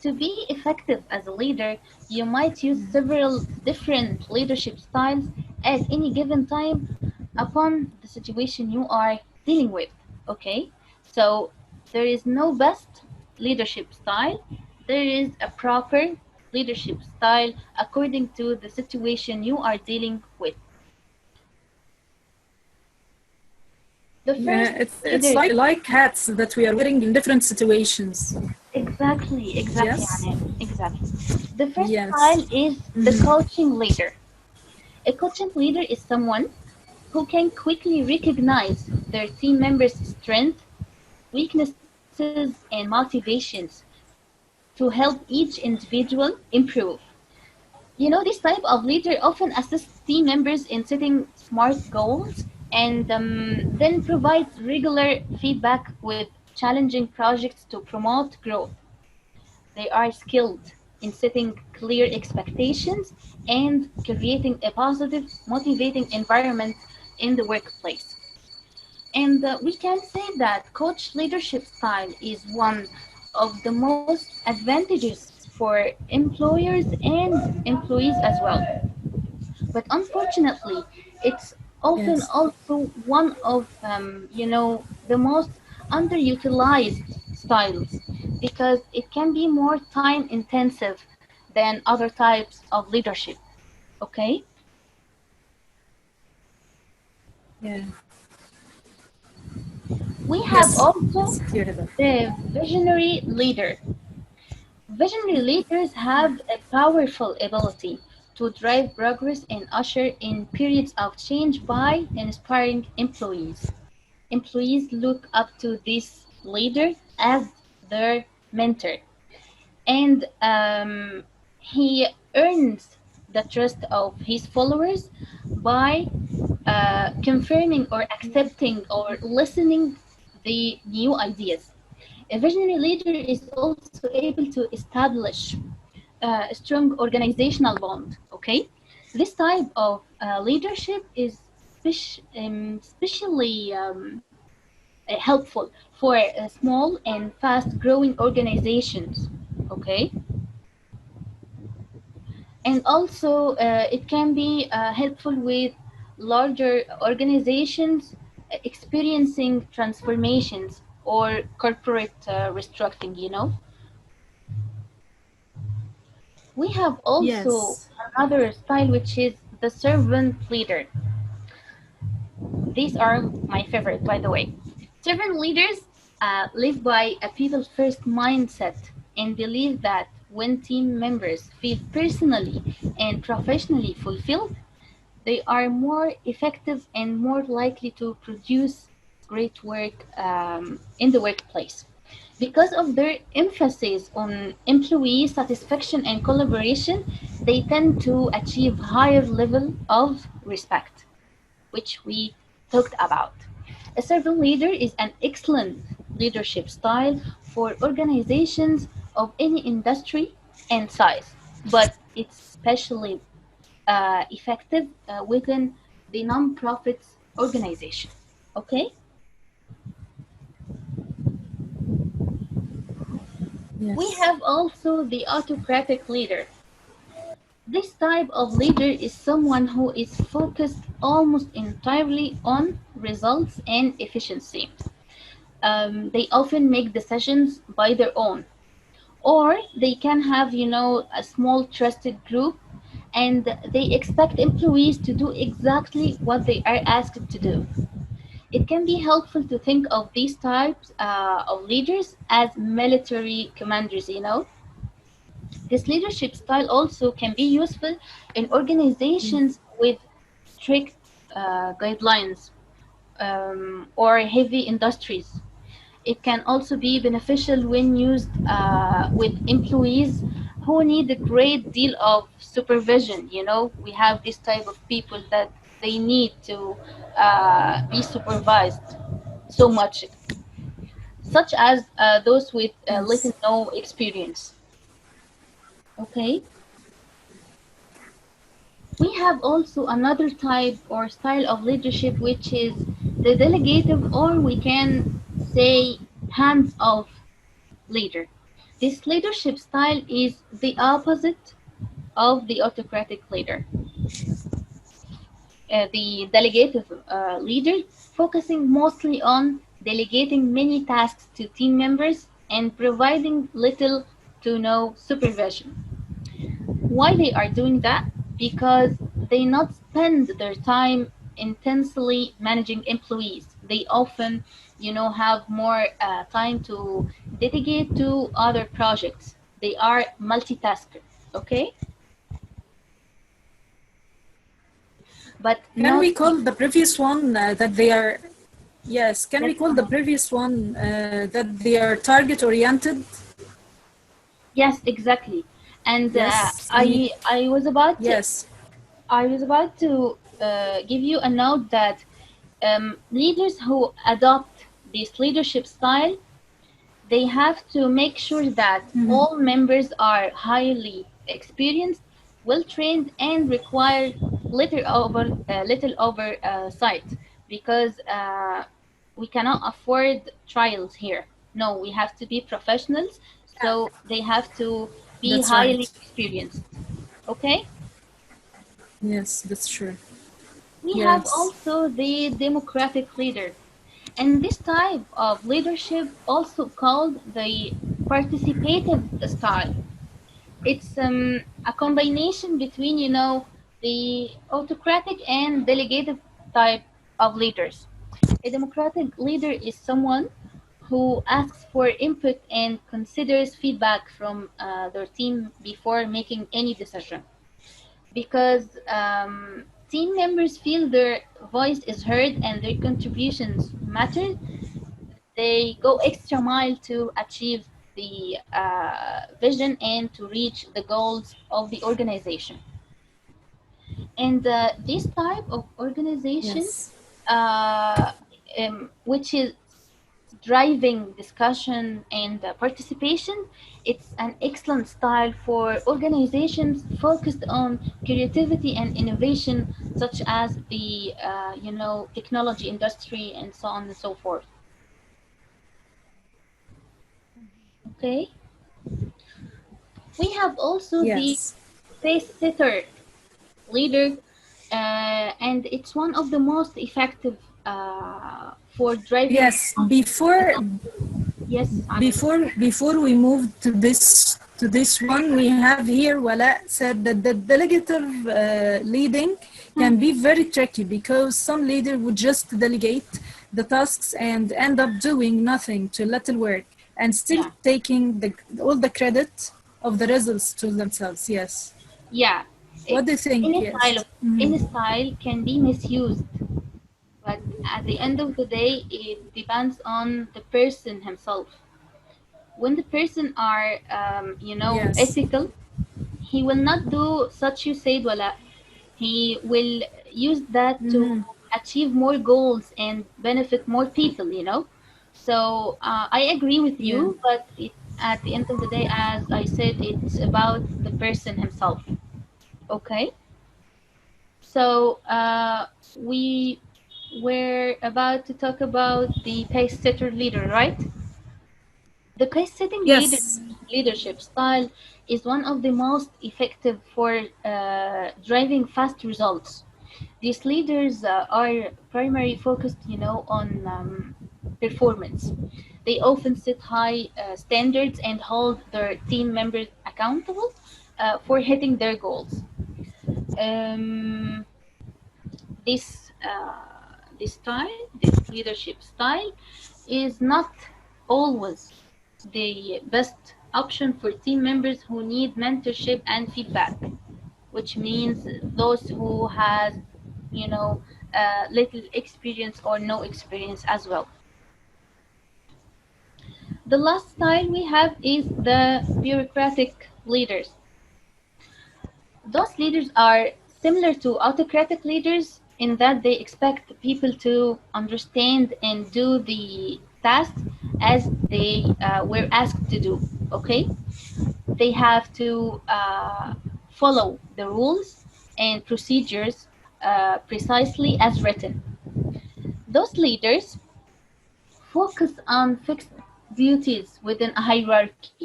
To be effective as a leader, you might use several different leadership styles at any given time upon the situation you are dealing with, okay? So there is no best leadership style. There is a proper leadership style according to the situation you are dealing with. The first it's like hats that we are wearing in different situations. Exactly, Yes. Anan, exactly. The first Yes. style is the coaching leader. A coaching leader is someone who can quickly recognize their team members' strengths, weaknesses, and motivations to help each individual improve. You know, this type of leader often assists team members in setting smart goals and then provides regular feedback with challenging projects to promote growth. They are skilled in setting clear expectations and creating a positive, motivating environment in the workplace. And we can say that coach leadership style is one of the most advantageous for employers and employees as well. But unfortunately, it's often Yes. also one of the most underutilized styles because it can be more time intensive than other types of leadership. Okay? Yeah. We have Yes. also It's clear that. the visionary leader. Visionary leaders have a powerful ability to drive progress and usher in periods of change by inspiring employees. Employees look up to this leader as their mentor, and he earns the trust of his followers by confirming or accepting or listening the new ideas. A visionary leader is also able to establish a strong organizational bond. Okay, this type of leadership is especially helpful for small and fast-growing organizations. Okay, and also it can be helpful with larger organizations experiencing transformations or corporate restructuring. You know. We have also Yes. another style, which is the servant leader. These are my favorite, by the way. Servant leaders live by a people-first mindset and believe that when team members feel personally and professionally fulfilled, they are more effective and more likely to produce great work in the workplace. Because of their emphasis on employee satisfaction and collaboration, they tend to achieve higher level of respect, which we talked about. A servant leader is an excellent leadership style for organizations of any industry and size, but it's especially effective within the non-profits organization. Okay? We Yes. have also the autocratic leader. This type of leader is someone who is focused almost entirely on results and efficiency. They often make decisions by their own, or they can have, a small trusted group, and they expect employees to do exactly what they are asked to do. It can be helpful to think of these types of leaders as military commanders. This leadership style also can be useful in organizations with strict guidelines or heavy industries. It can also be beneficial when used with employees who need a great deal of supervision. We have this type of people that they need to be supervised so much, such as those with little Yes. no experience. Okay. We have also another type or style of leadership, which is the delegative, or we can say hands-off leader. This leadership style is the opposite of the autocratic leader. The delegative leader focusing mostly on delegating many tasks to team members and providing little to no supervision. Why they are doing that? Because they not spend their time intensely managing employees. They often, have more time to dedicate to other projects. They are multitaskers. Okay, but Can not. we call the previous one that they are, yes, can we Yes, call the previous one that they are target oriented? yes, exactly. And Yes. I was about to Yes. give you a note that leaders who adopt this leadership style, they have to make sure that all members are highly experienced, well trained, and require little oversight, because we cannot afford trials here. No, we have to be professionals, so they have to be That's highly right. experienced. Okay. Yes, that's true. We have Yes. also the democratic leader. And this type of leadership, also called the participative style. It's a combination between, you know, the autocratic and delegative type of leaders. A democratic leader is someone who asks for input and considers feedback from their team before making any decision. Because team members feel their voice is heard and their contributions matter, they go extra mile to achieve the vision and to reach the goals of the organization. And this type of organization, Yes. uh, which is driving discussion and participation, it's an excellent style for organizations focused on creativity and innovation, such as the you know, technology industry and so on and so forth. Okay. We have also the Yes. facilitator leader, and it's one of the most effective for driving. Yes. Before Yes, Anan. before we move to this one, we have here Wala said that the delegative leading can be very tricky because some leader would just delegate the tasks and end up doing nothing to little work and still Yeah. taking all the credit of the results to themselves. Yes. Yeah. What do you think? Any style Yes. of any style can be misused, but at the end of the day, it depends on the person himself. When the person are you know, Yes. ethical, he will not do such you said, wala. He will use that to achieve more goals and benefit more people, you know. So I agree with Yeah. you, but at the end of the day, as I said, it's about the person himself. Okay. So we were about to talk about the pace setter leader, right? The pace setting Yes. leadership style is one of the most effective for driving fast results. These leaders are primarily focused, you know, on performance. They often set high standards and hold their team members accountable for hitting their goals. Um, this style, this leadership style, is not always the best option for team members who need mentorship and feedback, which means those who has, you know, little experience or no experience as well. The last style we have is the bureaucratic leaders. Those leaders are similar to autocratic leaders in that they expect people to understand and do the tasks as they were asked to do. Okay, they have to follow the rules and procedures precisely as written. Those leaders focus on fixed duties within a hierarchy.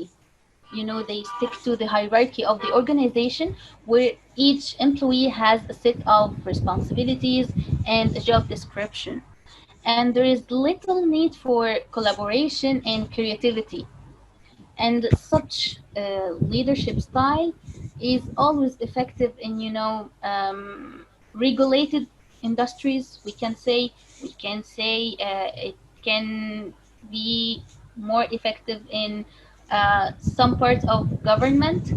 You know, they stick to the hierarchy of the organization where each employee has a set of responsibilities and a job description. And there is little need for collaboration and creativity. And such leadership style is always effective in, you know, regulated industries. We can say it can be more effective in some parts of government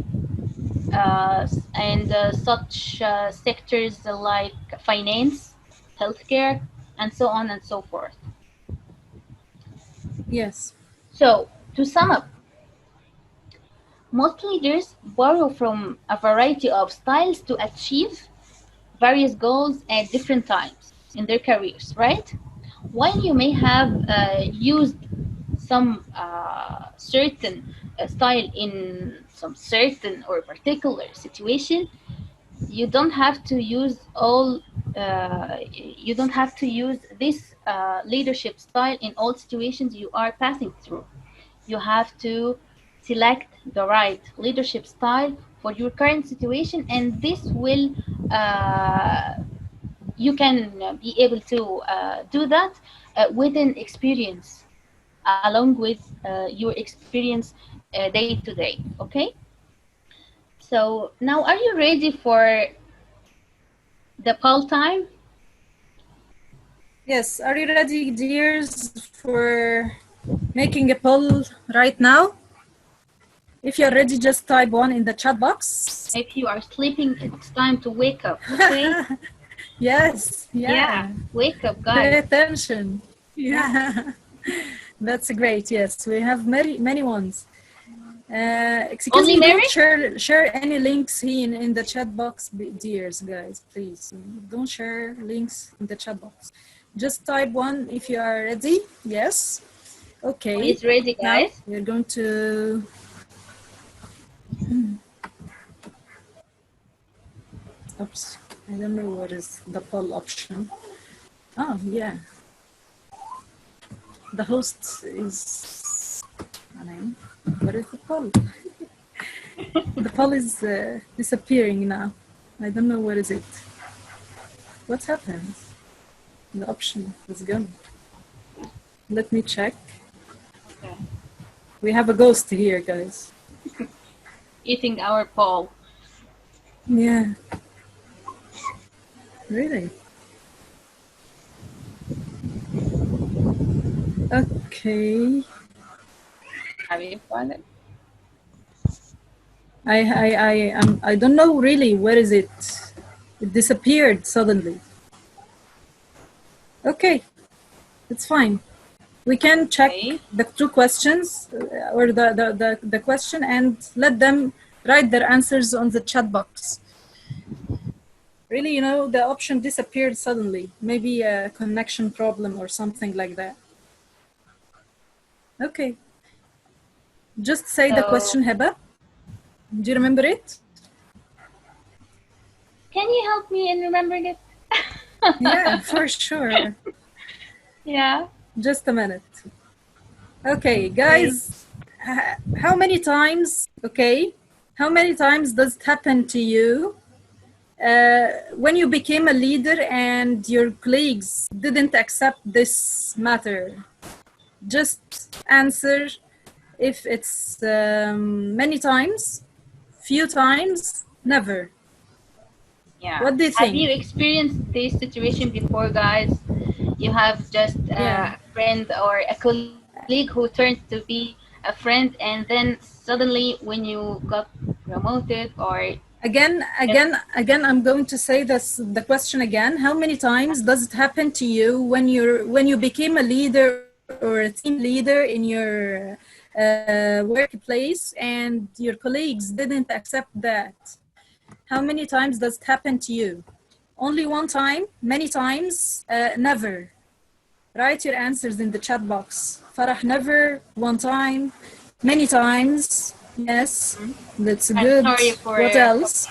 and such sectors like finance, healthcare, and so on and so forth. Yes. So to sum up, most leaders borrow from a variety of styles to achieve various goals at different times in their careers, right? While you may have used some certain style in some certain or particular situation, you don't have to use you don't have to use this leadership style in all situations you are passing through. You have to select the right leadership style for your current situation, and this will you can be able to do that within experience, along with your experience day to day. Okay. So now, are you ready for the poll time? Yes, are you ready, dears, for making a poll right now? If you're ready, just type 1 in the chat box. If you are sleeping, it's time to wake up, okay? Yes, Yeah, wake up, Pay guys. attention. Yeah. That's great. Yes, we have many ones. Excuse Only me, Mary? don't share any links here in the chat box, dears, guys, please. Don't share links in the chat box. Just type 1 if you are ready. Yes. Okay. It's ready, Now guys. we're going to. Oops, I don't know what is the poll option. Oh, yeah. The host is Anan. What is the poll? The poll is disappearing now. I don't know what is it. What happened? The option is gone. Let me check. Okay. We have a ghost here, guys. Eating our poll. Yeah. Really? Okay. Have you found it? I don't know really where is it. It disappeared suddenly. Okay, it's fine. We can check the 2 questions or the question and let them write their answers on the chat box. Really, the option disappeared suddenly. Maybe a connection problem or something like that. Okay. Just say the question, Heba. Do you remember it? Can you help me in remembering it? Yeah, for sure. Yeah. Just a minute. Okay, guys, how many times does it happen to you when you became a leader and your colleagues didn't accept this matter? Just answer if it's many times, few times, never. Yeah. What do you think? Have you experienced this situation before, guys? You have just a friend or a colleague who turned to be a friend, and then suddenly when you got promoted or Again, I'm going to say the question again. How many times does it happen to you when you became a leader or a team leader in your workplace and your colleagues didn't accept that? How many times does it happen to you? Only one time? Many times? Never. Write your answers in the chat box. Farah, never. One time. Many times. Yes, that's good. I'm sorry for what else?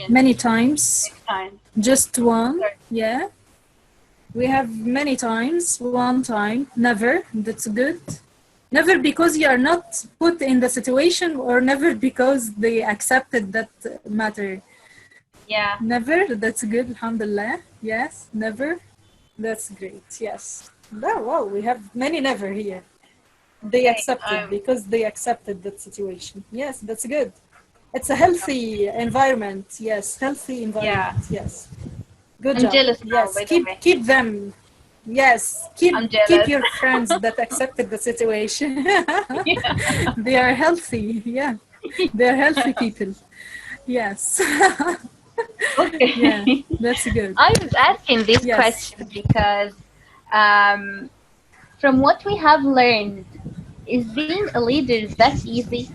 Many times. Just one. Yeah. We have many times. One time. Never. That's good. Never because you are not put in the situation, or never because they accepted that matter. Yeah. Never. That's good. Alhamdulillah. Yes. Never. That's great. Yes. Wow. We have many never here. They accepted because they accepted that situation. Yes, that's good. It's a healthy environment. Yes, healthy environment. Yeah. Yes. Good job. Jealous now, yes, keep them. Yes, keep your friends that accepted the situation. Yeah. They are healthy. Yeah, they are healthy people. Yes. Okay. Yeah, that's good. I was asking this question because from what we have learned, is being a leader that easy?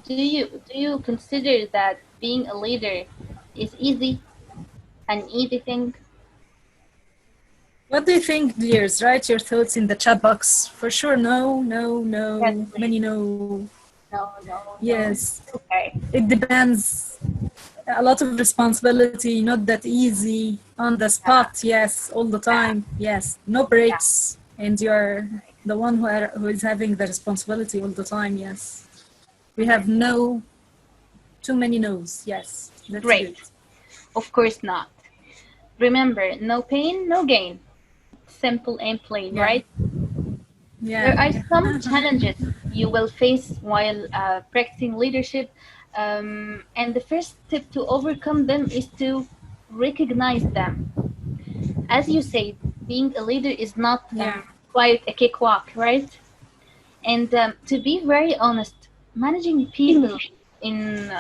Do you consider that being a leader is an easy thing? What do you think, dears? Write your thoughts in the chat box. For sure, no. Yes, many no. No. Yes. Okay. It depends. A lot of responsibility, not that easy. On the spot, yes. All the time, yes. No breaks, and you're the one who is having the responsibility all the time, yes. We have too many no's, yes. That's Great. Good. Of course not. Remember, no pain, no gain. Simple and plain, right? There are some challenges you will face while practicing leadership, and the first step to overcome them is to recognize them. As you said, being a leader is not quite a cakewalk, right? And to be very honest, managing people in,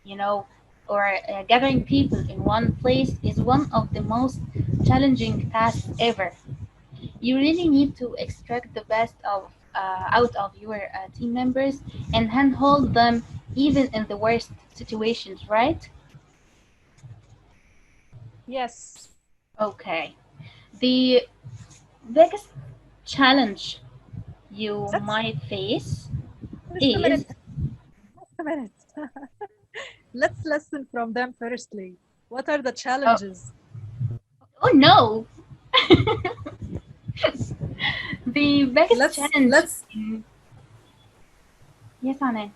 you know, or gathering people in one place is one of the most challenging tasks ever. You really need to extract the best out of your team members and handhold them even in the worst situations, right? Yes. Okay. The biggest challenge you might face Just a is... minute. Just a minute. Let's listen from them firstly. What are the challenges? Oh no! The biggest challenge... Yes, Anan.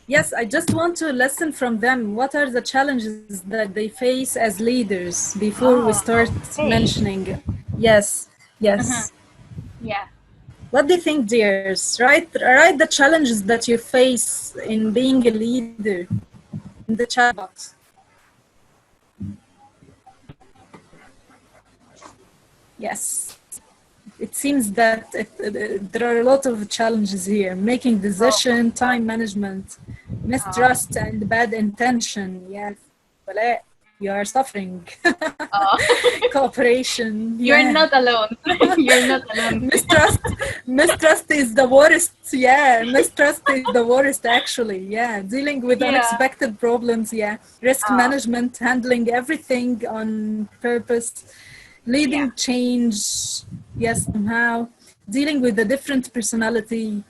Yes, I just want to listen from them. What are the challenges that they face as leaders before we start mentioning? Yes. Yeah. What do you think, dears? Write the challenges that you face in being a leader in the chat box. Yes. It seems that there are a lot of challenges here. Making decision, time management, mistrust, and bad intention. Yes. You are suffering. Cooperation. You're not alone. You're not alone. Mistrust is the worst. Yeah, mistrust is the worst actually. Yeah, dealing with unexpected problems. Yeah, risk management, handling everything on purpose, leading change. Yes, somehow dealing with the different personalities.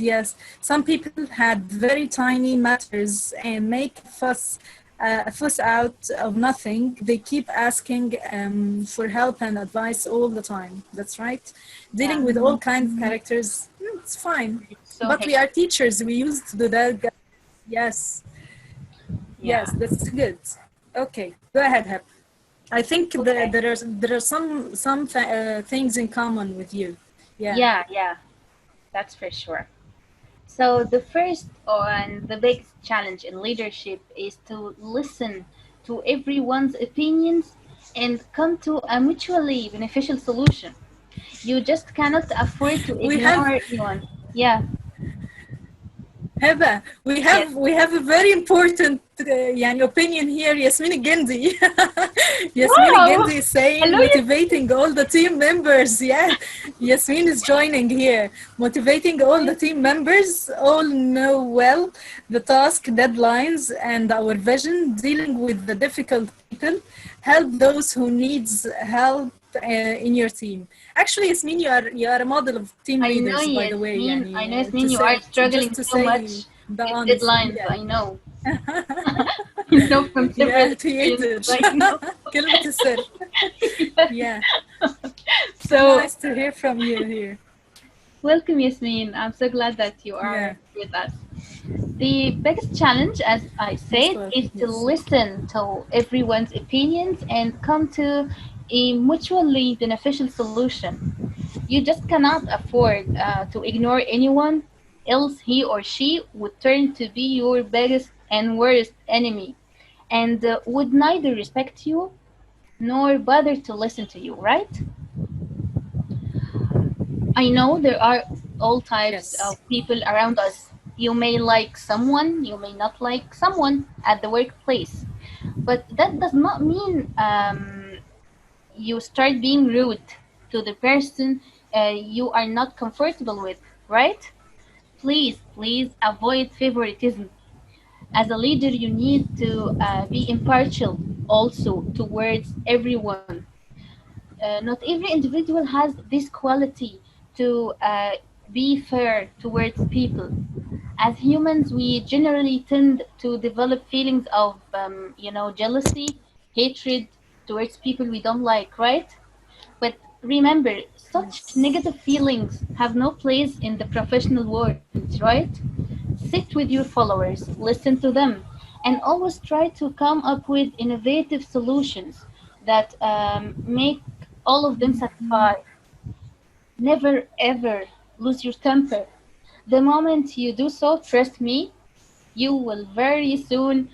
Yes, some people had very tiny matters and make a fuss out of nothing. They keep asking for help and advice all the time. That's right. Dealing with all kinds of characters, it's fine. But we are teachers. We used to do that. Yes. Yes, that's good. Okay, go ahead, Hep. I think there are some things in common with you. Yeah, that's for sure. So the first and the biggest challenge in leadership is to listen to everyone's opinions and come to a mutually beneficial solution. You just cannot afford to ignore anyone. Yeah. Heba, we have a very important opinion here. Yasmin Gendi. Yasmin Gendi is saying motivating all the team members. Yeah, Yasmin is joining here. Motivating all the team members. All know well the task, deadlines, and our vision. Dealing with the difficult people. Help those who needs help in your team. Actually, Yasmin, you are a model of team leaders, by the way. I know, Yasmin, you are struggling so much with deadlines. I know. You know from several experiences. I know. Yeah. So nice to hear from you here. Welcome, Yasmin. I'm so glad that you are with us. The biggest challenge, as I said, is to listen to everyone's opinions and come to a mutually beneficial solution. You just cannot afford to ignore anyone, else he or she would turn to be your biggest and worst enemy, and would neither respect you nor bother to listen to you, right? I know there are all types of people around us. You may like someone, you may not like someone at the workplace, but that does not mean you start being rude to the person you are not comfortable with, right? Please avoid favoritism. As a leader, you need to be impartial also towards everyone. Not every individual has this quality to be fair towards people. As humans, we generally tend to develop feelings of, jealousy, hatred towards people we don't like, right? But remember, such negative feelings have no place in the professional world, right? Sit with your followers, listen to them, and always try to come up with innovative solutions that make all of them satisfied. Never ever lose your temper. The moment you do so, trust me, you will very soon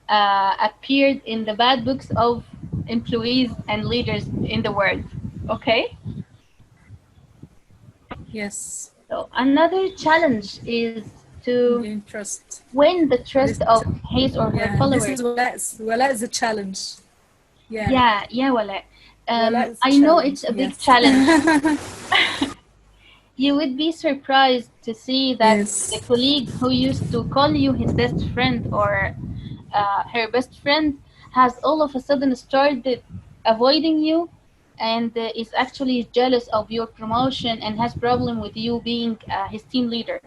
appear in the bad books of employees and leaders in the world. Okay? Yes. So another challenge is to Gain trust. win the trust of his or her Yeah, followers. this is Wala''s a challenge. Yeah, Wala. Wala''s a I know challenge, it's a big yes. challenge. You would be surprised to see that Yes. the colleague who used to call you his best friend or her best friend has all of a sudden started avoiding you and is actually jealous of your promotion and has problem with you being his team leader.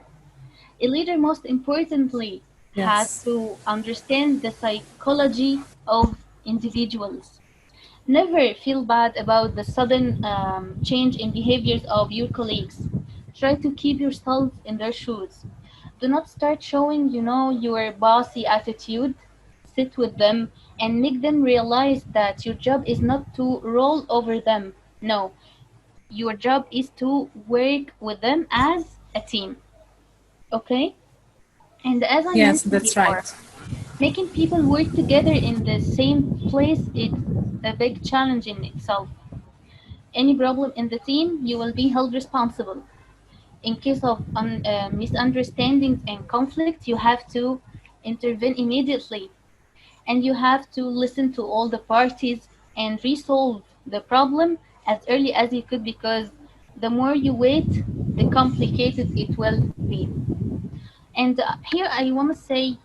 A leader, most importantly, has Yes. to understand the psychology of individuals. Never feel bad about the sudden change in behaviors of your colleagues. Try to keep yourself in their shoes. Do not start showing, your bossy attitude. Sit with them and make them realize that your job is not to roll over them. No, your job is to work with them as a team. Okay? And as I Yes, mentioned that's before, right. making people work together in the same place is a big challenge in itself. Any problem in the team, you will be held responsible. In case of misunderstandings and conflict, you have to intervene immediately and you have to listen to all the parties and resolve the problem as early as you could because the more you wait, the complicated it will be. And here I want to say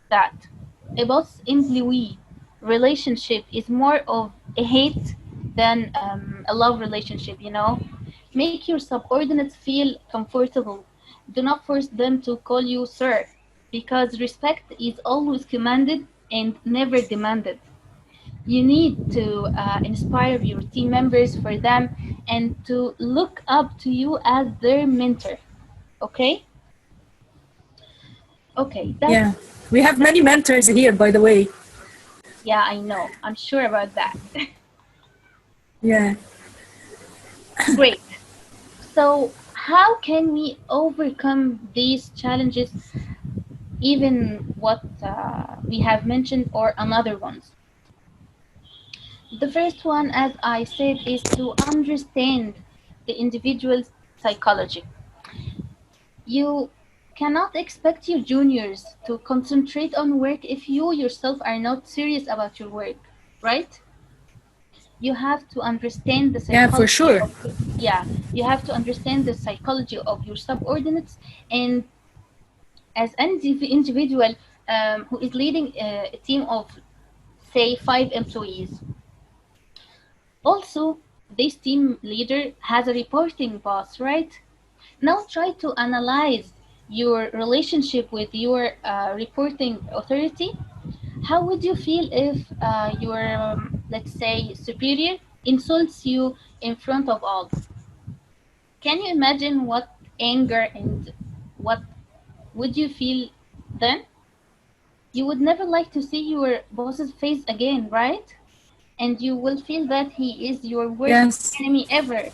that a boss-employee relationship is more of a hate than a love relationship. Make your subordinates feel comfortable. Do not force them to call you sir, because respect is always commanded and never demanded. You need to inspire your team members for them and to look up to you as their mentor. Okay? Okay, Yeah. that's We have many mentors here, by the way. yeah, I know. I'm sure about that. Yeah. Great. So, how can we overcome these challenges, even what we have mentioned or another ones? The first one, as I said, is to understand the individual's psychology. You cannot expect your juniors to concentrate on work if you yourself are not serious about your work, right? You have to understand the Yeah, for psychology sure. of you have to understand the psychology of your subordinates, and as an individual who is leading a team of say 5 employees, also this team leader has a reporting boss, right? Now try to analyze your relationship with your reporting authority. How would you feel if your, let's say, superior insults you in front of all? Can you imagine what anger and what would you feel then? You would never like to see your boss's face again, right? And you will feel that he is your worst Yes. enemy ever,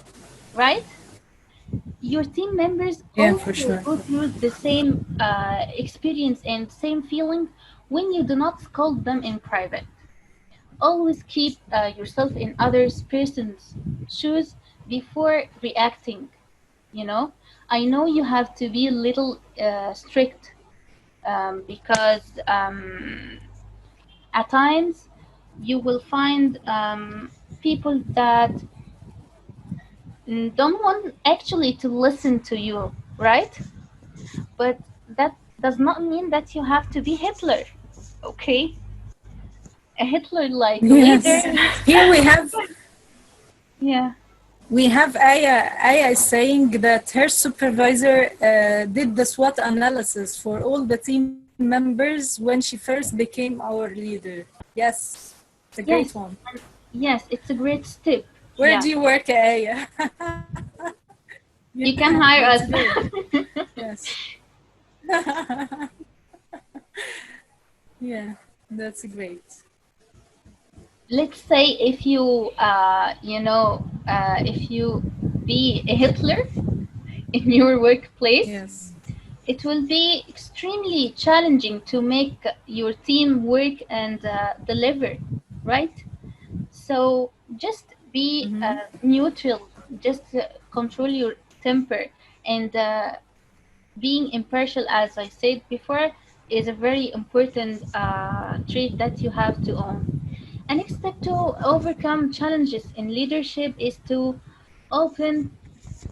right? Your team members Yeah, for also sure. go through the same experience and same feelings when you do not scold them in private. Always keep yourself in others person's shoes before reacting. I know you have to be a little strict because at times you will find people that don't want actually to listen to you, right? But that does not mean that you have to be Hitler, okay? A Hitler like leader. Yes. Here Yeah. we have Aya saying that her supervisor did the SWOT analysis for all the team members when she first became our leader. Yes, it's a great Yes. one. Yes, it's a great step. Where Yeah. do you work, Aya? You can hire That's us. good. Yes. Yeah, that's great. Let's say if you if you be a Hitler in your workplace, Yes. it will be extremely challenging to make your team work and deliver, right? So just be neutral, just control your temper, and being impartial, as I said before, is a very important trait that you have to own. And next step to overcome challenges in leadership is to open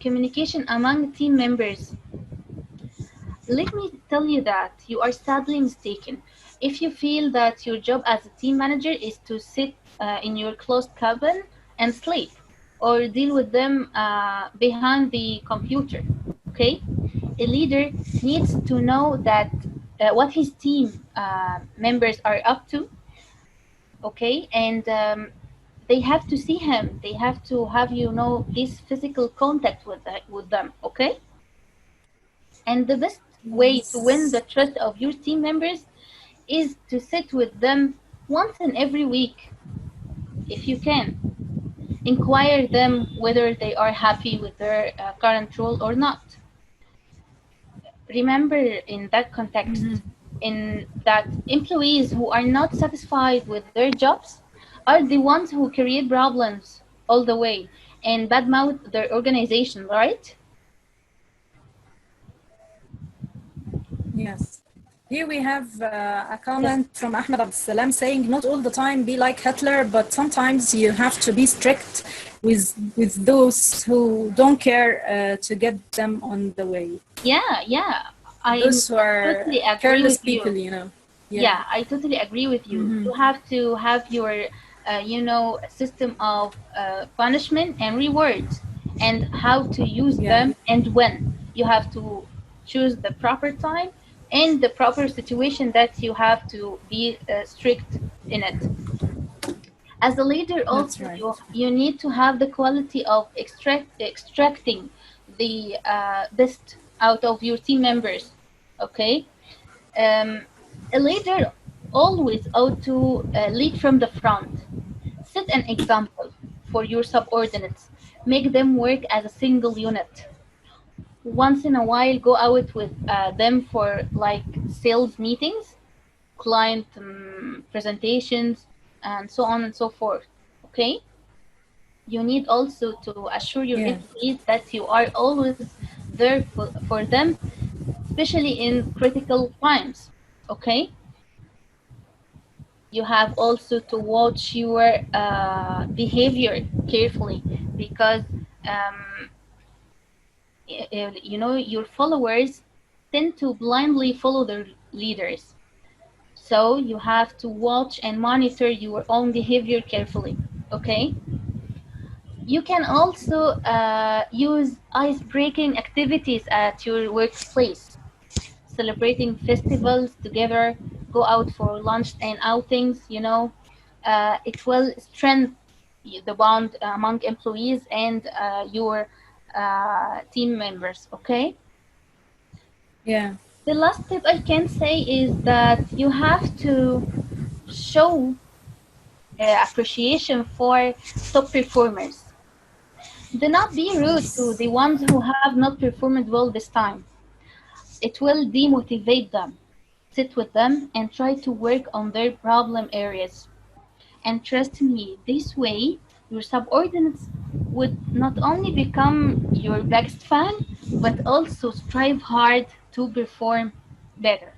communication among team members. Let me tell you that you are sadly mistaken if you feel that your job as a team manager is to sit in your closed cabin and sleep, or deal with them behind the computer. Okay, a leader needs to know that what his team members are up to. Okay, and they have to see him. They have to have, this physical contact with them. Okay. And the best way to win the trust of your team members is to sit with them once in every week, if you can. Inquire them whether they are happy with their current role or not. Remember, in that context, in that employees who are not satisfied with their jobs are the ones who create problems all the way and badmouth their organization, right? Yes. Here we have a comment from Ahmed Abdel saying, not all the time be like Hitler, but sometimes you have to be strict with those who don't care to get them on the way. Yeah. Those who are totally agree careless with you. people, Yeah, I totally agree with you. You have to have your, system of punishment and rewards, and how to use them and when. You have to choose the proper time and the proper situation that you have to be strict in it. As a leader, also, you need to have the quality of extracting the best out of your team members. Okay. A leader always ought to lead from the front. Set an example for your subordinates. Make them work as a single unit. Once in a while, go out with them for like sales meetings, client presentations, and so on and so forth. Okay? You need also to assure your employees that you are always there for them, especially in critical times. Okay? You have also to watch your behavior carefully, because your followers tend to blindly follow their leaders. So you have to watch and monitor your own behavior carefully. Okay. You can also use ice-breaking activities at your workplace, celebrating festivals together, go out for lunch and outings. It will strengthen the bond among employees and your team members. Okay. Yeah. The last tip I can say is that you have to show appreciation for top performers. Do not be rude to the ones who have not performed well this time. It will demotivate them. Sit with them and try to work on their problem areas. And trust me, this way, your subordinates would not only become your biggest fan, but also strive hard to perform better.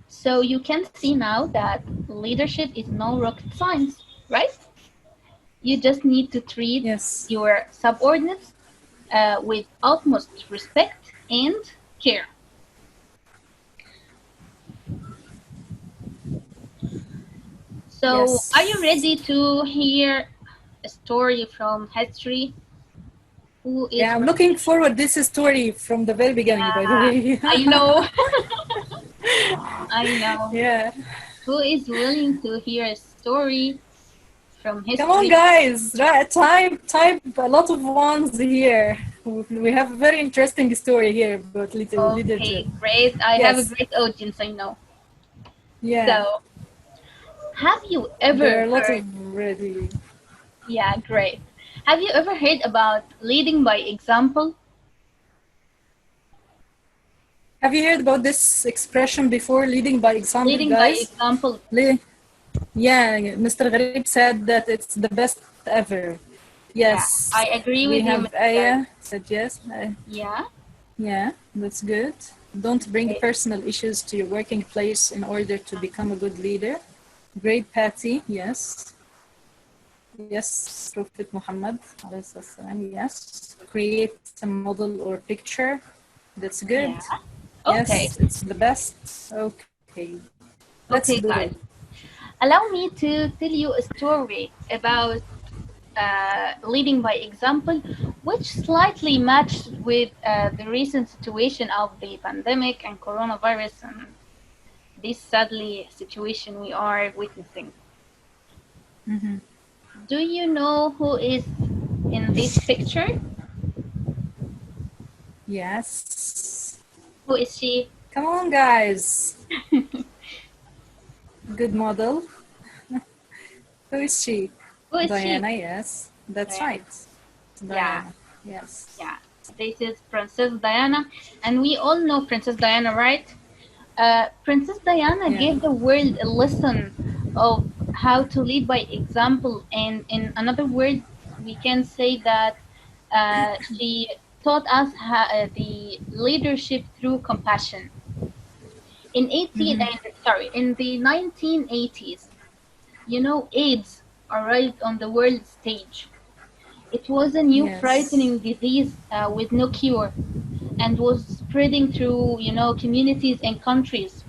So you can see now that leadership is no rocket science, right? You just need to treat your subordinates with utmost respect and care. So, are you ready to hear a story from history? I'm looking forward to this story from the very beginning, by the way. I know. I know. Yeah. Who is willing to hear a story from history? Come on, guys. Type a lot of ones here. We have a very interesting story here about leadership. Okay, great. I have a great audience, I know. Yeah. So, have you ever There are a lot heard... of ready. Yeah, great. Have you ever heard about leading by example? Have you heard about this expression before, leading by example, Leading guys? by example. Yeah, Mr. Gharib said that it's the best ever. Yes. Yeah, I agree with we you, have Mr. Aya said yes. Yeah. Yeah, that's good. Don't bring Okay. personal issues to your working place in order to become a good leader. Great, Patty. Yes. Yes, Prophet Muhammad. Yes. Create a model or picture. That's good. Yeah. Okay. Yes, it's the best. Okay. Let's Okay, do guys. it. Allow me to tell you a story about leading by example, which slightly matched with the recent situation of the pandemic and coronavirus and this sadly situation we are witnessing. Mm-hmm. Do you know who is in this picture? Yes. Who is she? Come on, guys. Good model. Who is she? Who is Diana, she? yes. That's Diana. right. Diana. Yes. Yeah. This is Princess Diana, and we all know Princess Diana, right? Princess Diana gave the world a lesson of how to lead by example, and in another word, we can say that she taught us the leadership through compassion. In in the 1980s, you know, AIDS arrived on the world stage. It was a new frightening disease with no cure and was spreading through, you know, communities and countries.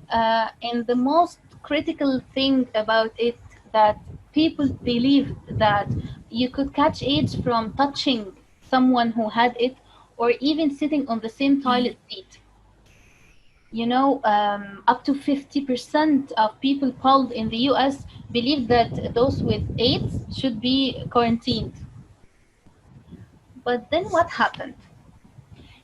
And the most critical thing about it that people believed that you could catch AIDS from touching someone who had it or even sitting on the same toilet seat. You know, up to 50% of people polled in the US believe that those with AIDS should be quarantined. But then what happened?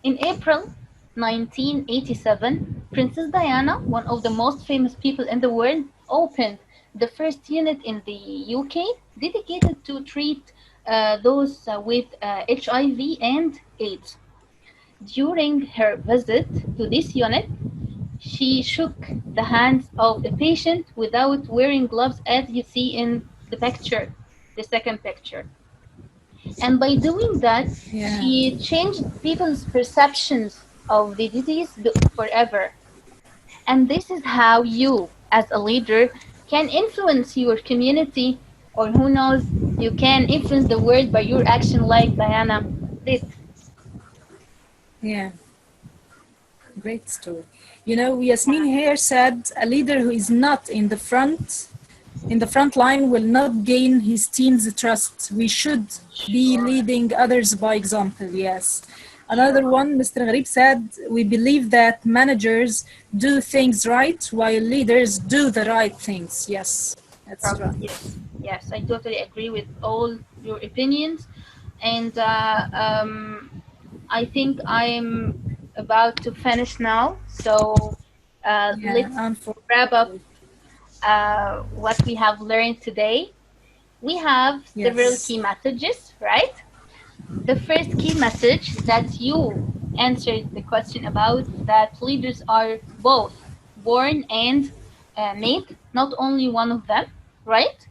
In April 1987, Princess Diana, one of the most famous people in the world, opened the first unit in the UK dedicated to treat those with HIV and AIDS. During her visit to this unit, she shook the hands of the patient without wearing gloves, as you see in the picture, the second picture. And by doing that, she changed people's perceptions of the disease forever. And this is how you, as a leader, can influence your community, or who knows, you can influence the world by your action, like Diana did. Yeah. Great story. You know, Yasmin here said a leader who is not in the front line will not gain his team's trust. We should be leading others by example. Yes. Another one, Mr. Gharib said, we believe that managers do things right while leaders do the right things. Yes, that's right. Yes, I totally agree with all your opinions. And I think I'm about to finish now. So let's wrap up what we have learned today. We have several key messages, right? The first key message that you answered the question about, that leaders are both born and made, not only one of them, right?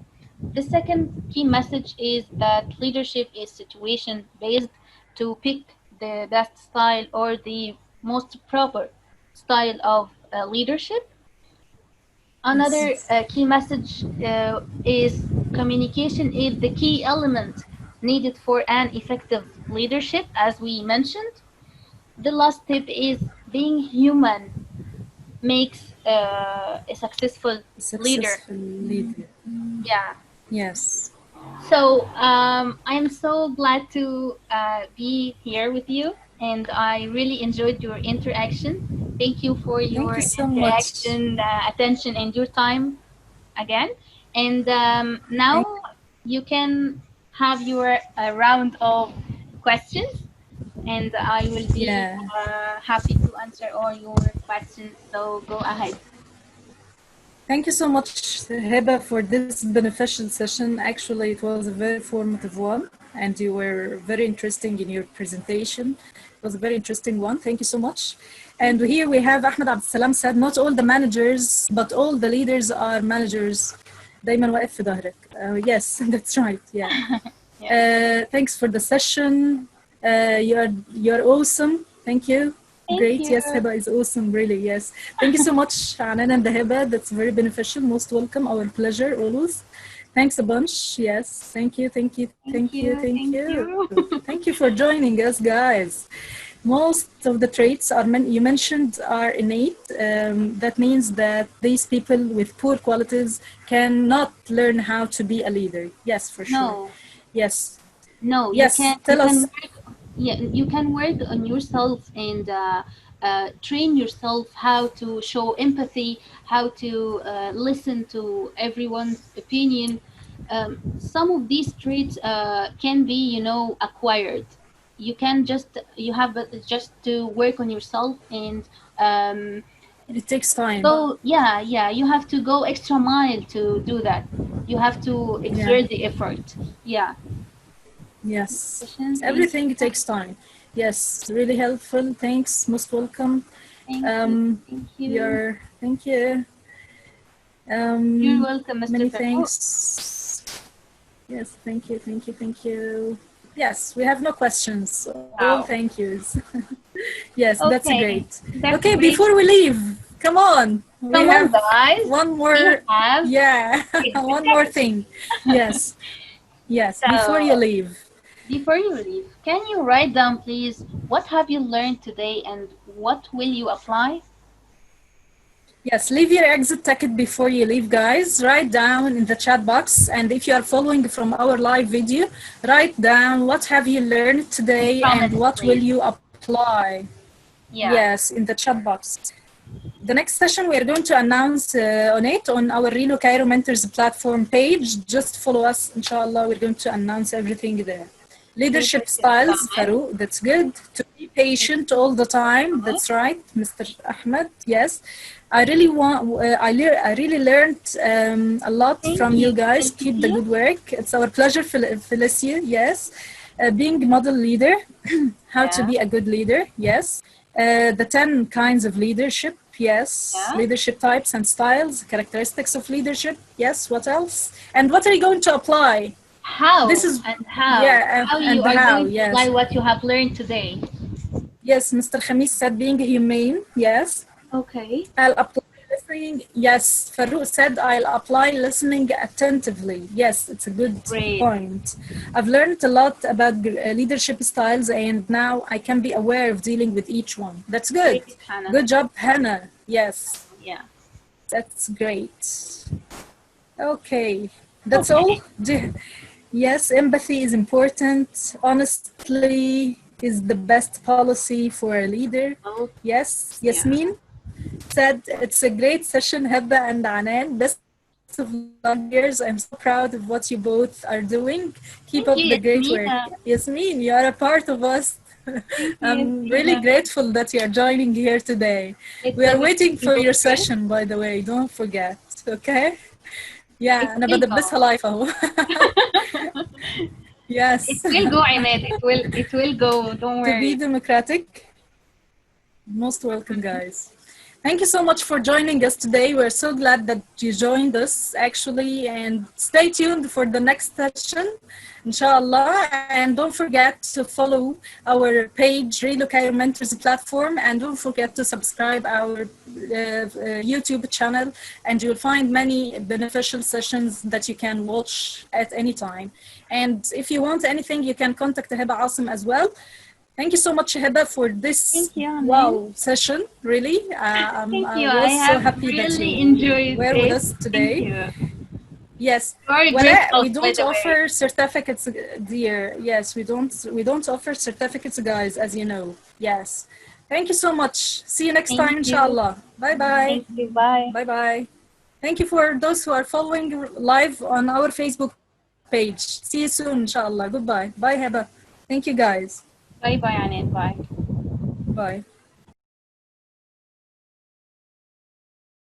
The second key message is that leadership is situation based, to pick the best style or the most proper style of leadership. Another key message is communication is the key element needed for an effective leadership, as we mentioned. The last tip is being human makes a successful leader. Yeah. Yes. So I'm so glad to be here with you, and I really enjoyed your interaction. Thank you for your interaction, attention, and your time again. And now you can have your round of questions, and I will be happy to answer all your questions. So go ahead. Thank you so much, Heba, for this beneficial session. Actually, it was a very formative one, and you were very interesting in your presentation. It was a very interesting one. Thank you so much. And here we have Ahmed Abdsalam said, not all the managers, but all the leaders are managers. دايما واقف في ظهرك. Yes, that's right. Yeah. Thanks for the session. You're awesome. Thank you. Great. Yes, Heba is awesome, really. Yes. Thank you so much, Anan and Heba. That's very beneficial. Most welcome. Our pleasure, always. Thanks a bunch. Yes. Thank you. Thank you. Thank you. Thank you. Thank you for joining us, guys. Most of the traits you mentioned are innate. That means that these people with poor qualities cannot learn how to be a leader. Yes, for sure. No. Yes. No. Yes. Tell us. You can work on yourself and train yourself how to show empathy, how to listen to everyone's opinion. Some of these traits can be, acquired. You have to work on yourself, and it takes time. So you have to go extra mile to do that. You have to exert the effort. Yeah. Yes, everything takes time. Yes, really helpful. Thanks. Most welcome. Thank you. Thank you. You're welcome, Mr. Many thanks. Yes, thank you. Thank you. Thank you. Yes, we have no questions. All thank yous. Yes, okay. That's great. Okay, great. Before we leave, come on. We have guys. One more. One more thing. Yes. Yes, so, before you leave. Can you write down, please, what have you learned today and what will you apply? Yes, leave your exit ticket before you leave, guys. Write down in the chat box. And if you are following from our live video, write down what have you learned today and what will you apply. Yeah. Yes, in the chat box. The next session, we are going to announce on our Relo Cairo Mentors platform page. Just follow us, inshallah. We're going to announce everything there. Leadership styles, Farouk, that's good. To be patient all the time, that's right, Mr. Ahmed, yes. I really learned a lot from you guys. Keep the good work. It's our pleasure, Felicia, yes. Being a model leader, how to be a good leader, yes. The 10 kinds of leadership, yes. Leadership types and styles, characteristics of leadership, yes. What else? And what are you going to apply? How? Yeah, how you are going to apply what you have learned today. Yes, Mr. Khamis said being humane, yes. Okay. I'll apply listening, yes. Farouk said I'll apply listening attentively. Yes, it's a good point. I've learned a lot about leadership styles and now I can be aware of dealing with each one. That's good. Great, good job, Hannah. Yes. Yeah. That's great. Okay. That's all. Yes, empathy is important. Honestly is the best policy for a leader. Yes, Yasmin said it's a great session, Heba and Anan. Best of luck, years. I'm so proud of what you both are doing. Keep up the great work. Yasmin, you are a part of us. I'm really grateful that you are joining here today. We are waiting for your session, by the way. Don't forget, okay? Yeah, أنا بدبسها لايف أهو. Yes. It will go, Ahmed. It will go. Don't worry. To be democratic. Most welcome, guys. Thank you so much for joining us today. We're so glad that you joined us, actually, and stay tuned for the next session, inshallah. And don't forget to follow our page, Relo Cairo Mentors platform, and don't forget to subscribe our YouTube channel, and you'll find many beneficial sessions that you can watch at any time. And if you want anything, you can contact Heba Assem as well. Thank you so much, Heba, for this session. Really, I'm so happy that you were with us today. Yes, we don't offer certificates, dear. Yes, we don't offer certificates, guys, as you know. Yes, thank you so much. See you next time, inshallah. Bye bye. Thank you. Bye. Bye bye. Thank you for those who are following live on our Facebook page. See you soon, inshallah. Goodbye. Bye, Heba. Thank you, guys. Bye bye, Anan. Bye. Bye.